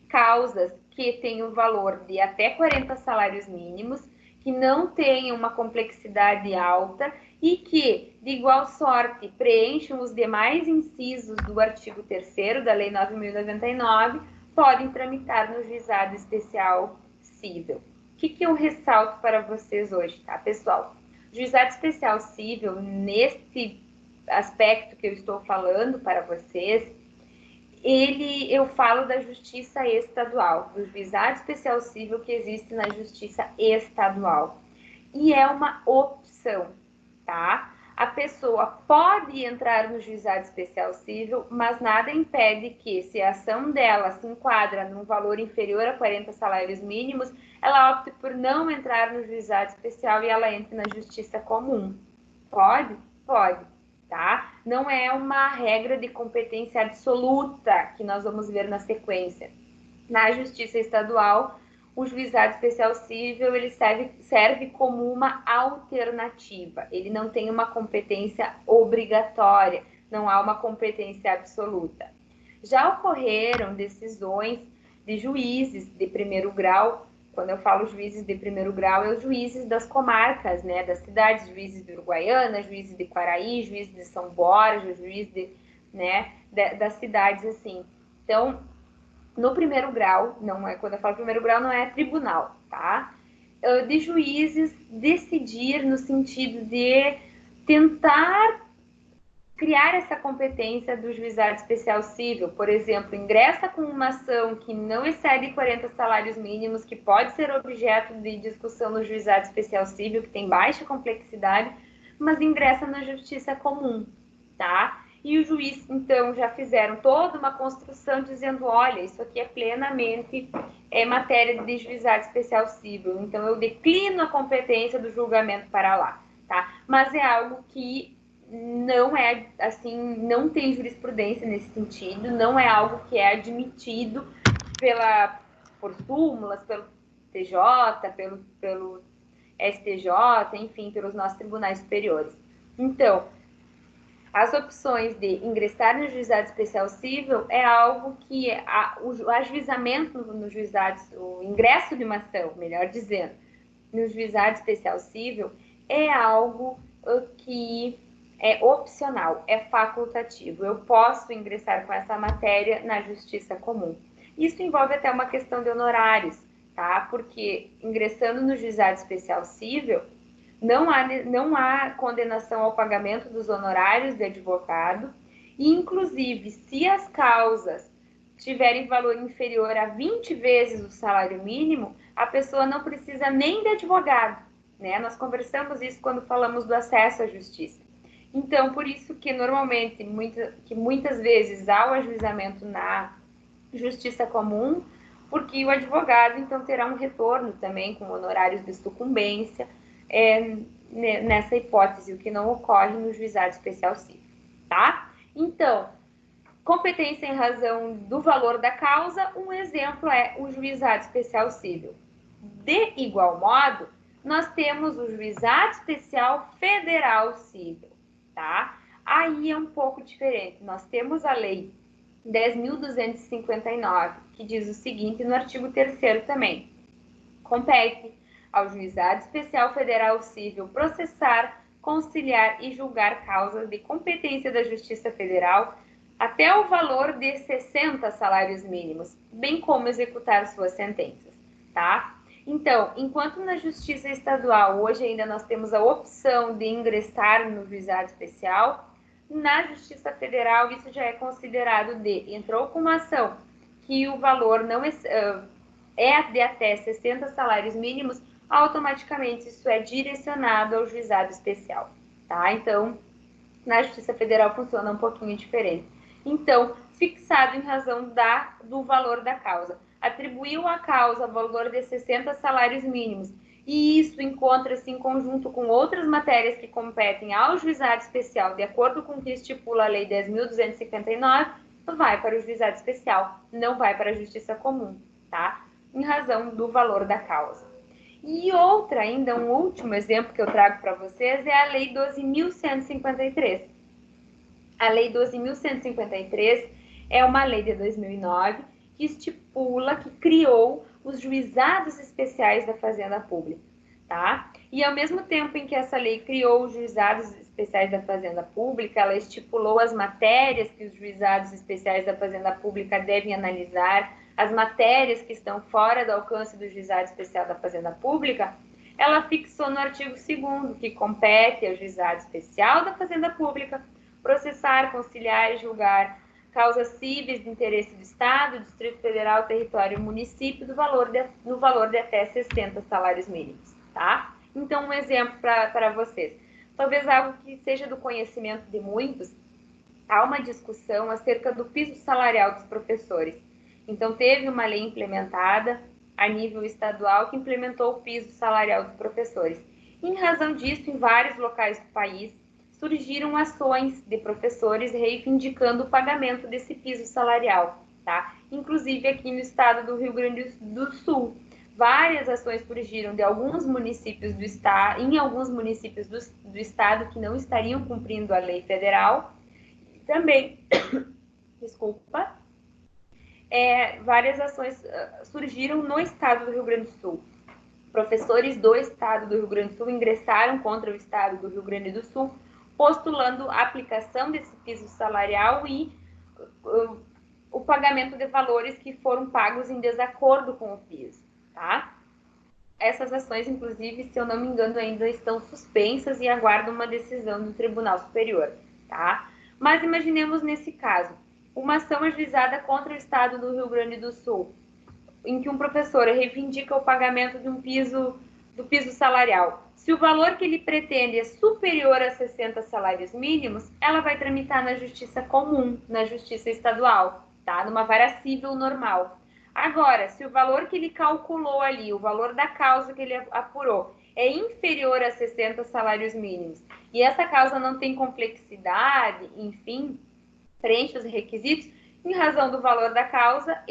Causas que têm o valor de até 40 salários mínimos, que não tenham uma complexidade alta e que, de igual sorte, preencham os demais incisos do artigo 3º da Lei 9.099, podem tramitar no juizado especial cível. O que eu ressalto para vocês hoje, tá, pessoal? O juizado especial cível, nesse aspecto que eu estou falando para vocês, eu falo da justiça estadual, do juizado especial civil que existe na justiça estadual. E é uma opção, tá? A pessoa pode entrar no juizado especial civil, mas nada impede que, se a ação dela se enquadra num valor inferior a 40 salários mínimos, ela opte por não entrar no juizado especial e ela entre na justiça comum. Pode? Pode, tá? Não é uma regra de competência absoluta que nós vamos ver na sequência. Na justiça estadual, o juizado especial civil ele serve como uma alternativa. Ele não tem uma competência obrigatória, não há uma competência absoluta. Já ocorreram decisões de juízes de primeiro grau. Quando eu falo juízes de primeiro grau, é os juízes das comarcas, né, das cidades, juízes de Uruguaiana, juízes de Quaraí, juízes de São Borja, juízes de, né, das cidades assim. Então, no primeiro grau, não é, quando eu falo primeiro grau, não é tribunal, tá? De juízes decidir no sentido de tentar criar essa competência do juizado especial civil. Por exemplo, ingressa com uma ação que não excede 40 salários mínimos, que pode ser objeto de discussão no juizado especial civil, que tem baixa complexidade, mas ingressa na justiça comum, tá? E o juiz, então, já fizeram toda uma construção dizendo, olha, isso aqui é plenamente matéria de juizado especial civil, então eu declino a competência do julgamento para lá, tá? Mas é algo que não é, assim, não tem jurisprudência nesse sentido, não é algo que é admitido por súmulas, pelo TJ, pelo STJ, enfim, pelos nossos tribunais superiores. Então, as opções de ingressar no juizado especial civil é algo que o ajuizamento no juizado, o ingresso de uma ação, melhor dizendo, no juizado especial civil é algo que é opcional, é facultativo. Eu posso ingressar com essa matéria na justiça comum. Isso envolve até uma questão de honorários, tá? Porque ingressando no juizado especial civil, não há condenação ao pagamento dos honorários de advogado, e, inclusive, se as causas tiverem valor inferior a 20 vezes o salário mínimo, a pessoa não precisa nem de advogado, né? Nós conversamos isso quando falamos do acesso à justiça. Então, por isso que normalmente, muitas vezes há o ajuizamento na justiça comum, porque o advogado, então, terá um retorno também com honorários de sucumbência, nessa hipótese, o que não ocorre no juizado especial civil, tá? Então, competência em razão do valor da causa, um exemplo é o juizado especial civil. De igual modo, nós temos o juizado especial federal civil, tá? Aí é um pouco diferente. Nós temos a lei 10.259, que diz o seguinte no artigo 3º também: compete ao Juizado Especial Federal Civil processar, conciliar e julgar causas de competência da Justiça Federal até o valor de 60 salários mínimos, bem como executar suas sentenças, tá? Então, enquanto na Justiça Estadual hoje ainda nós temos a opção de ingressar no Juizado Especial, na Justiça Federal isso já é considerado entrou com uma ação que o valor não é de até 60 salários mínimos, automaticamente isso é direcionado ao juizado especial, tá? Então, na Justiça Federal funciona um pouquinho diferente. Então, fixado em razão do valor da causa. Atribuiu à causa valor de 60 salários mínimos, e isso encontra-se em conjunto com outras matérias que competem ao juizado especial, de acordo com o que estipula a Lei 10.259, vai para o juizado especial, não vai para a justiça comum, tá? Em razão do valor da causa. E outra, ainda um último exemplo que eu trago para vocês é a Lei 12.153. A Lei 12.153 é uma lei de 2009 que estipula, que criou os juizados especiais da Fazenda Pública, tá? E ao mesmo tempo em que essa lei criou os juizados especiais da Fazenda Pública, ela estipulou as matérias que os juizados especiais da Fazenda Pública devem analisar, as matérias que estão fora do alcance do juizado especial da Fazenda Pública, ela fixou no artigo 2º que compete ao juizado especial da Fazenda Pública processar, conciliar e julgar causas cíveis de interesse do Estado, Distrito Federal, território e município, no valor de até 60 salários mínimos, tá? Então, um exemplo para vocês. Talvez algo que seja do conhecimento de muitos, há uma discussão acerca do piso salarial dos professores. Então, teve uma lei implementada a nível estadual que implementou o piso salarial dos professores. Em razão disso, em vários locais do país, surgiram ações de professores reivindicando o pagamento desse piso salarial, tá? Inclusive aqui no estado do Rio Grande do Sul. Várias ações surgiram de alguns municípios do estado, em alguns municípios do estado que não estariam cumprindo a lei federal. Também, desculpa, várias ações surgiram no estado do Rio Grande do Sul. Professores do estado do Rio Grande do Sul ingressaram contra o estado do Rio Grande do Sul, postulando a aplicação desse piso salarial e o pagamento de valores que foram pagos em desacordo com o piso, tá? Essas ações, inclusive, se eu não me engano, ainda estão suspensas e aguardam uma decisão do Tribunal Superior, tá? Mas imaginemos nesse caso, uma ação ajuizada contra o estado do Rio Grande do Sul, em que um professor reivindica o pagamento de do piso salarial. Se o valor que ele pretende é superior a 60 salários mínimos, ela vai tramitar na justiça comum, na justiça estadual, tá? Numa vara civil normal. Agora, se o valor que ele calculou ali, o valor da causa que ele apurou, é inferior a 60 salários mínimos, e essa causa não tem complexidade, enfim, preenche os requisitos, em razão do valor da causa,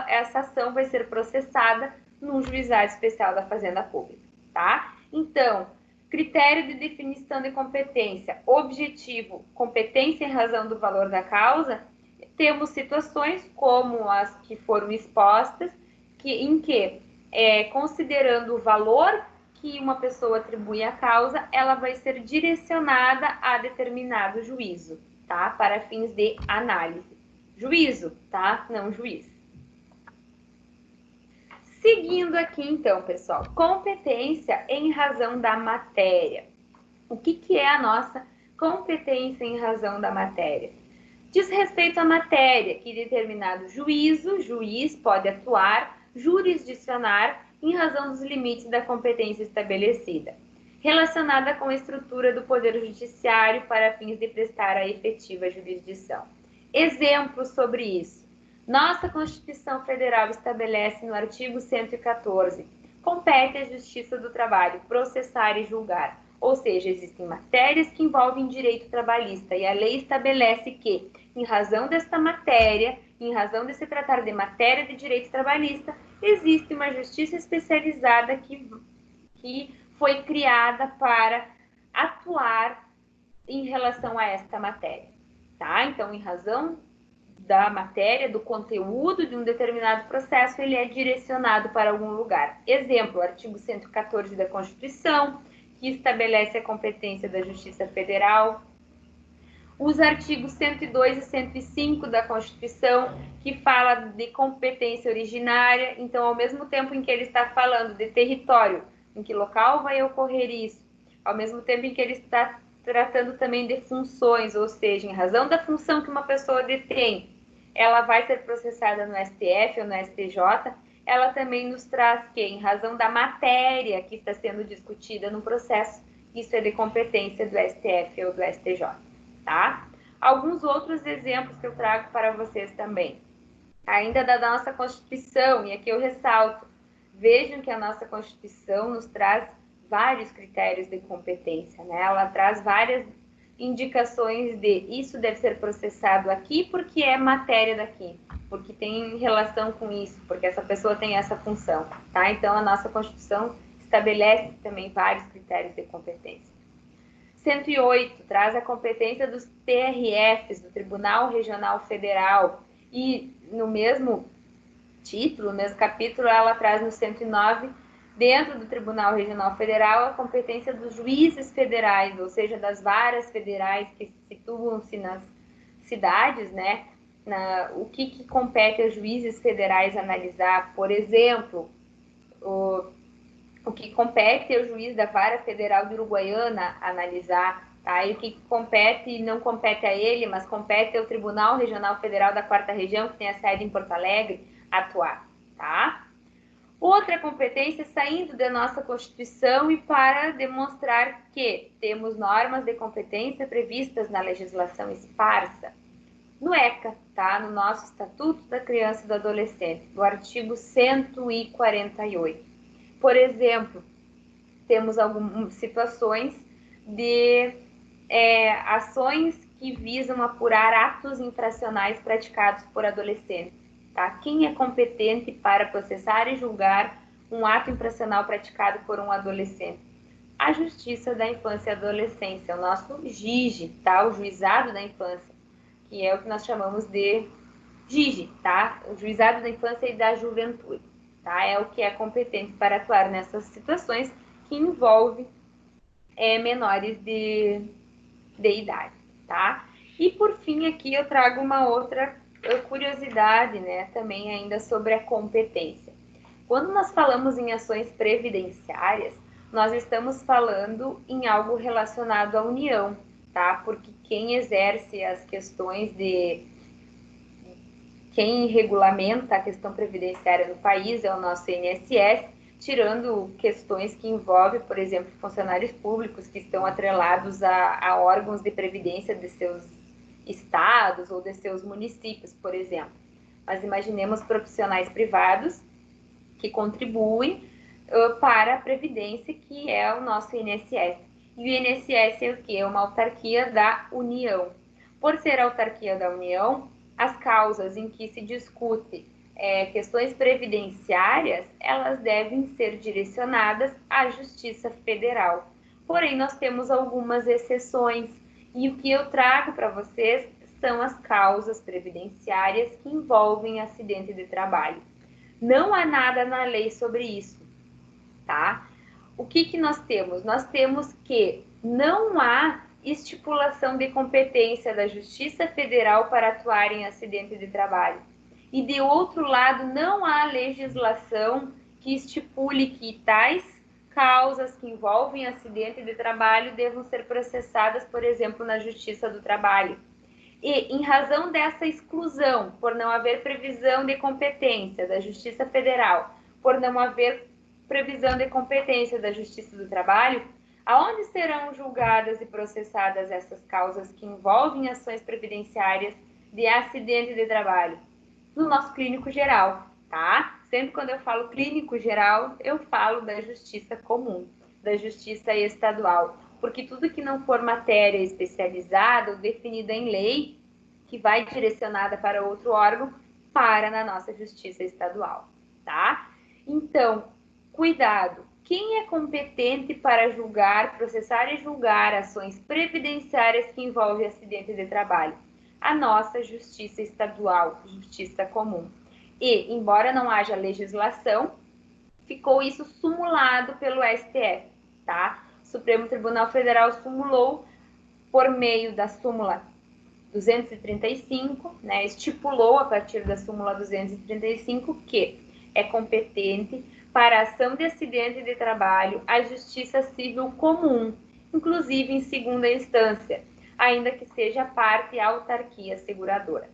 essa ação vai ser processada no Juizado Especial da Fazenda Pública, tá? Então, critério de definição de competência, objetivo, competência em razão do valor da causa, temos situações como as que foram expostas, em que, considerando o valor que uma pessoa atribui à causa, ela vai ser direcionada a determinado juízo, tá? Para fins de análise. Juízo, tá? Não juiz. Seguindo aqui, então, pessoal, competência em razão da matéria. O que é a nossa competência em razão da matéria? Diz respeito à matéria que determinado juiz pode atuar, jurisdicionar em razão dos limites da competência estabelecida, relacionada com a estrutura do Poder Judiciário para fins de prestar a efetiva jurisdição. Exemplos sobre isso. Nossa Constituição Federal estabelece no artigo 114, compete à Justiça do Trabalho processar e julgar. Ou seja, existem matérias que envolvem direito trabalhista e a lei estabelece que, em razão desta matéria, em razão de se tratar de matéria de direito trabalhista, existe uma justiça especializada que foi criada para atuar em relação a esta matéria, tá? Então, em razão da matéria, do conteúdo de um determinado processo, ele é direcionado para algum lugar. Exemplo, o artigo 114 da Constituição, que estabelece a competência da Justiça Federal. Os artigos 102 e 105 da Constituição, que fala de competência originária. Então, ao mesmo tempo em que ele está falando de território, em que local vai ocorrer isso, ao mesmo tempo em que ele está tratando também de funções, ou seja, em razão da função que uma pessoa detém, ela vai ser processada no STF ou no STJ, ela também nos traz que, em razão da matéria que está sendo discutida no processo, isso é de competência do STF ou do STJ, tá? Alguns outros exemplos que eu trago para vocês também. Ainda da nossa Constituição, e aqui eu ressalto, vejam que a nossa Constituição nos traz vários critérios de competência, né? Ela traz várias indicações de isso deve ser processado aqui porque é matéria daqui, porque tem relação com isso, porque essa pessoa tem essa função, tá? Então, a nossa Constituição estabelece também vários critérios de competência. 108 traz a competência dos TRFs, do Tribunal Regional Federal, e no mesmo título, no mesmo capítulo, ela traz no 109, dentro do Tribunal Regional Federal, a competência dos juízes federais, ou seja, das varas federais que situam-se nas cidades, né? O que compete aos juízes federais analisar, por exemplo, o que compete ao juiz da Vara Federal de Uruguaiana analisar, tá? E o que compete não compete a ele, mas compete ao Tribunal Regional Federal da 4ª Região, que tem a sede em Porto Alegre, atuar, tá? Outra competência saindo da nossa Constituição e para demonstrar que temos normas de competência previstas na legislação esparsa, no ECA, tá? No nosso Estatuto da Criança e do Adolescente, do artigo 148. Por exemplo, temos algumas situações de ações que visam apurar atos infracionais praticados por adolescentes. Tá? Quem é competente para processar e julgar um ato infracional praticado por um adolescente? A Justiça da Infância e Adolescência, o nosso JIGE, tá? O Juizado da Infância, que é o que nós chamamos de JIGE, tá? O Juizado da Infância e da Juventude, tá? É o que é competente para atuar nessas situações que envolvem menores de idade, tá? E por fim aqui eu trago uma outra curiosidade, né, também ainda sobre a competência. Quando nós falamos em ações previdenciárias, nós estamos falando em algo relacionado à União, tá? Porque quem exerce as questões de quem regulamenta a questão previdenciária no país é o nosso INSS, tirando questões que envolvem, por exemplo, funcionários públicos que estão atrelados a órgãos de previdência de seus estados ou de seus municípios, por exemplo. Mas imaginemos profissionais privados que contribuem para a previdência, que é o nosso INSS. E o INSS é o quê? É uma autarquia da União. Por ser autarquia da União, as causas em que se discute questões previdenciárias, elas devem ser direcionadas à Justiça Federal. Porém, nós temos algumas exceções, e o que eu trago para vocês são as causas previdenciárias que envolvem acidente de trabalho. Não há nada na lei sobre isso, tá? O que nós temos? Nós temos que não há estipulação de competência da Justiça Federal para atuar em acidente de trabalho. E, de outro lado, não há legislação que estipule que tais causas que envolvem acidente de trabalho devam ser processadas, por exemplo, na Justiça do Trabalho. E, em razão dessa exclusão, por não haver previsão de competência da Justiça Federal, por não haver previsão de competência da Justiça do Trabalho, aonde serão julgadas e processadas essas causas que envolvem ações previdenciárias de acidente de trabalho? No nosso clínico geral, tá? Sempre quando eu falo clínico geral, eu falo da justiça comum, da justiça estadual, porque tudo que não for matéria especializada ou definida em lei, que vai direcionada para outro órgão, para na nossa justiça estadual, tá? Então, cuidado. Quem é competente para julgar, processar e julgar ações previdenciárias que envolvem acidente de trabalho? A nossa justiça estadual, justiça comum. E, embora não haja legislação, ficou isso sumulado pelo STF, tá? O Supremo Tribunal Federal sumulou por meio da súmula 235, né, estipulou a partir da súmula 235 que é competente para a ação de acidente de trabalho a Justiça Civil Comum, inclusive em segunda instância, ainda que seja parte autarquia seguradora.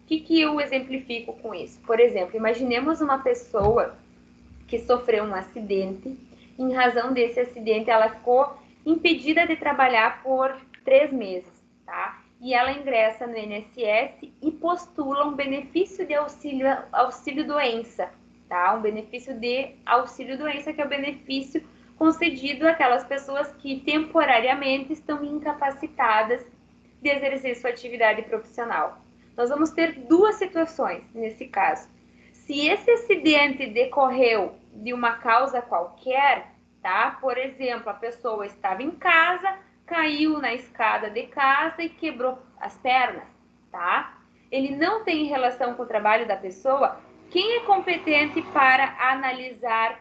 O que eu exemplifico com isso? Por exemplo, imaginemos uma pessoa que sofreu um acidente, em razão desse acidente ela ficou impedida de trabalhar por 3 meses, tá? E ela ingressa no INSS e postula um benefício de auxílio-doença, tá? Um benefício de auxílio-doença, que é o benefício concedido àquelas pessoas que temporariamente estão incapacitadas de exercer sua atividade profissional. Nós vamos ter duas situações nesse caso. Se esse acidente decorreu de uma causa qualquer, tá? Por exemplo, a pessoa estava em casa, caiu na escada de casa e quebrou as pernas, tá? Ele não tem relação com o trabalho da pessoa. Quem é competente para analisar,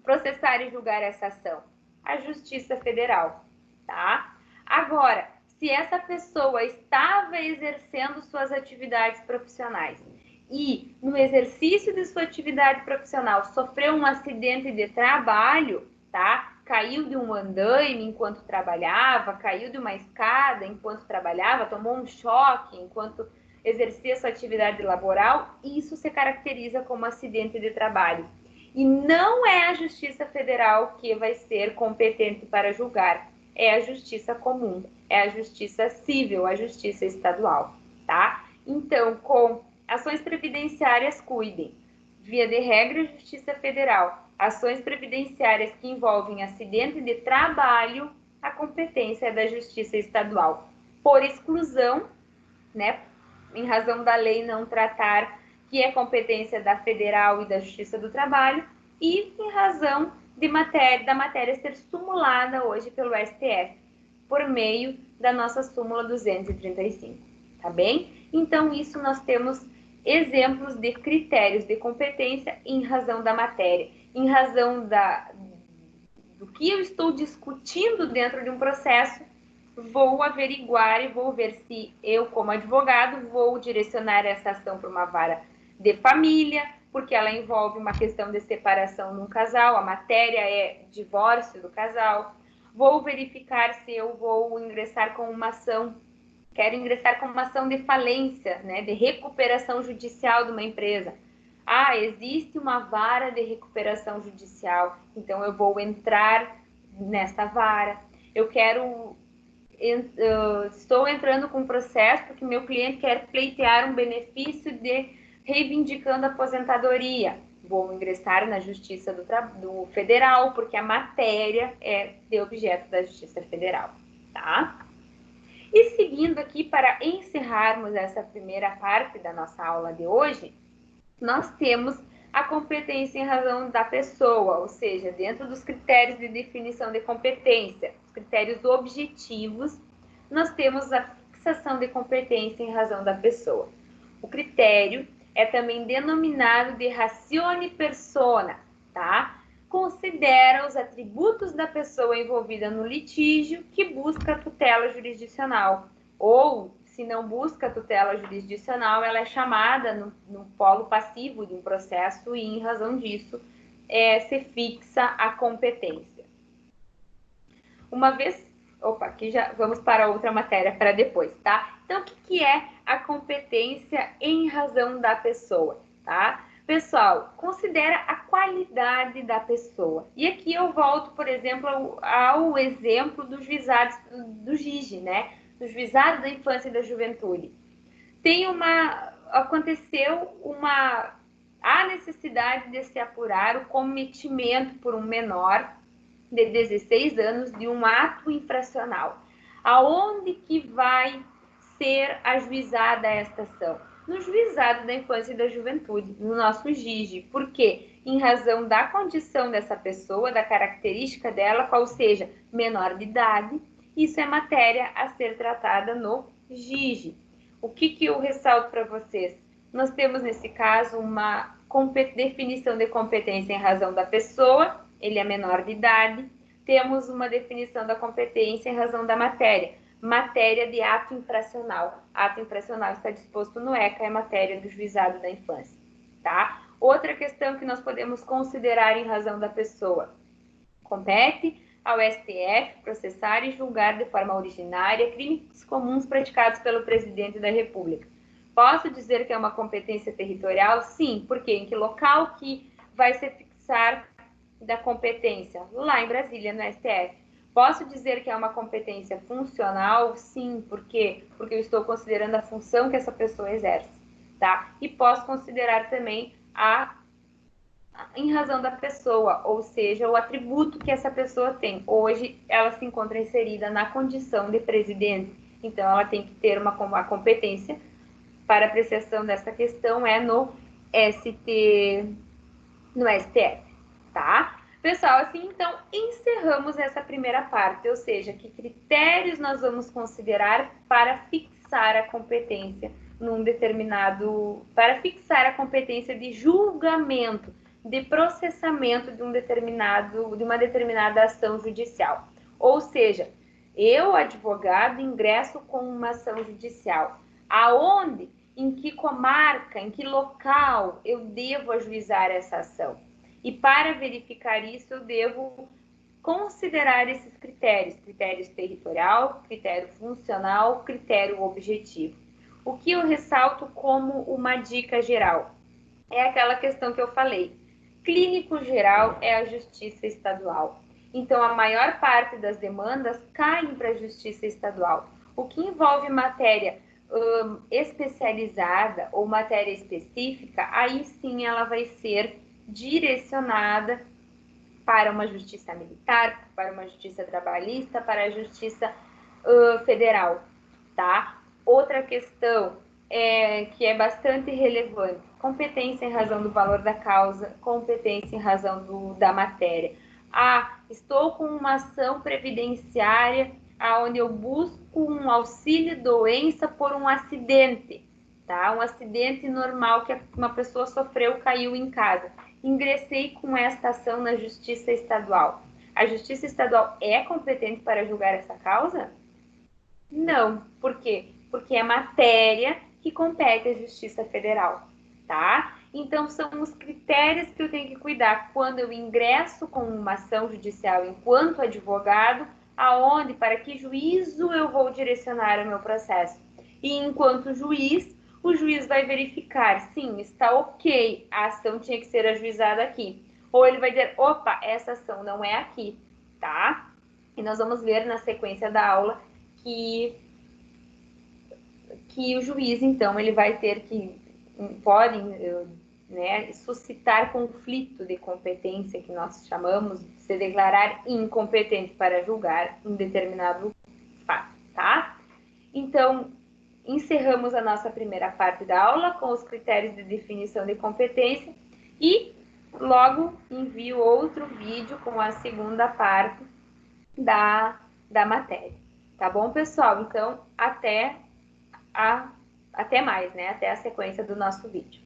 processar e julgar essa ação? A Justiça Federal, tá? Agora, se essa pessoa estava exercendo suas atividades profissionais e, no exercício de sua atividade profissional, sofreu um acidente de trabalho, tá? caiu de um andaime enquanto trabalhava, caiu de uma escada enquanto trabalhava, tomou um choque enquanto exercia sua atividade laboral, isso se caracteriza como acidente de trabalho. E não é a Justiça Federal que vai ser competente para julgar, é a Justiça Comum, é a Justiça Civil, a Justiça Estadual, tá? Então, com ações previdenciárias, cuidem. Via de regra, Justiça Federal. Ações previdenciárias que envolvem acidente de trabalho, a competência é da Justiça Estadual. Por exclusão, né, em razão da lei não tratar, que é competência da Federal e da Justiça do Trabalho, e em razão da matéria ser sumulada hoje pelo STF, por meio da nossa súmula 235, tá bem? Então, isso nós temos exemplos de critérios de competência em razão da matéria, em razão do que eu estou discutindo dentro de um processo, vou averiguar e vou ver se eu, como advogado, vou direcionar essa ação para uma vara de família, porque ela envolve uma questão de separação num casal, a matéria é divórcio do casal. Vou verificar se eu vou ingressar com uma ação, quero ingressar com uma ação de falência, né, de recuperação judicial de uma empresa. Ah, existe uma vara de recuperação judicial, então eu vou entrar nessa vara. Eu quero estou entrando com um processo porque meu cliente quer pleitear um benefício de reivindicando a aposentadoria. Vou ingressar na Justiça do Federal, porque a matéria é de objeto da Justiça Federal, tá? E seguindo aqui, para encerrarmos essa primeira parte da nossa aula de hoje, nós temos a competência em razão da pessoa, ou seja, dentro dos critérios de definição de competência, os critérios objetivos, nós temos a fixação de competência em razão da pessoa. O critério é também denominado de ratione persona, tá? Considera os atributos da pessoa envolvida no litígio que busca a tutela jurisdicional, ou se não busca tutela jurisdicional, ela é chamada no polo passivo de um processo e, em razão disso, se fixa a competência. Uma vez... Opa, aqui já vamos para outra matéria para depois, tá? Então, o que é a competência em razão da pessoa, tá? Pessoal, considera a qualidade da pessoa. E aqui eu volto, por exemplo, ao exemplo dos juizados do GIGE, né? Do Juizado da Infância e da Juventude. Há necessidade de se apurar o cometimento por um menor de 16 anos de um ato infracional. Aonde que vai ser ajuizada esta ação? No Juizado da Infância e da Juventude, no nosso GIGE. Por quê? Em razão da condição dessa pessoa, da característica dela, qual seja menor de idade, isso é matéria a ser tratada no GIGE. O que eu ressalto para vocês? Nós temos, nesse caso, uma definição de competência em razão da pessoa, ele é menor de idade. Temos uma definição da competência em razão da matéria, matéria de ato infracional. Ato infracional está disposto no ECA, é matéria do Juizado da Infância, tá? Outra questão que nós podemos considerar em razão da pessoa, compete ao STF processar e julgar de forma originária crimes comuns praticados pelo presidente da República. Posso dizer que é uma competência territorial? Sim, porque em que local que vai se fixar da competência? Lá em Brasília, no STF. Posso dizer que é uma competência funcional? Sim, por quê? Porque eu estou considerando a função que essa pessoa exerce, tá? E posso considerar também em razão da pessoa, ou seja, o atributo que essa pessoa tem. Hoje, ela se encontra inserida na condição de presidente, então ela tem que ter uma competência para apreciação dessa questão é no STF, tá? Pessoal, assim, então, encerramos essa primeira parte, ou seja, que critérios nós vamos considerar para fixar a competência para fixar a competência de julgamento, de processamento de uma determinada ação judicial. Ou seja, eu, advogado, ingresso com uma ação judicial. Aonde, em que comarca, em que local eu devo ajuizar essa ação? E para verificar isso, eu devo considerar esses critérios, critérios territorial, critério funcional, critério objetivo. O que eu ressalto como uma dica geral é aquela questão que eu falei. Clínico geral é a justiça estadual. Então, a maior parte das demandas caem para a justiça estadual. O que envolve matéria especializada ou matéria específica, aí sim ela vai ser direcionada para uma justiça militar, para uma justiça trabalhista, para a justiça federal, tá? Outra questão que é bastante relevante, competência em razão do valor da causa, competência em razão da matéria. Estou com uma ação previdenciária onde eu busco um auxílio doença por um acidente, tá? Um acidente normal que uma pessoa sofreu, caiu em casa. Ingressei com esta ação na Justiça Estadual. A Justiça Estadual é competente para julgar essa causa? Não. Por quê? Porque é matéria que compete à Justiça Federal, tá? Então, são os critérios que eu tenho que cuidar quando eu ingresso com uma ação judicial enquanto advogado, aonde, para que juízo eu vou direcionar o meu processo. E enquanto juiz, o juiz vai verificar, sim, está ok, a ação tinha que ser ajuizada aqui. Ou ele vai dizer, opa, essa ação não é aqui, tá? E nós vamos ver na sequência da aula que o juiz, então, ele vai ter que, pode, né, suscitar conflito de competência, que nós chamamos de se declarar incompetente para julgar um determinado fato, tá? Então, encerramos a nossa primeira parte da aula com os critérios de definição de competência e logo envio outro vídeo com a segunda parte da matéria. Tá bom, pessoal? Então, até mais, né? Até a sequência do nosso vídeo.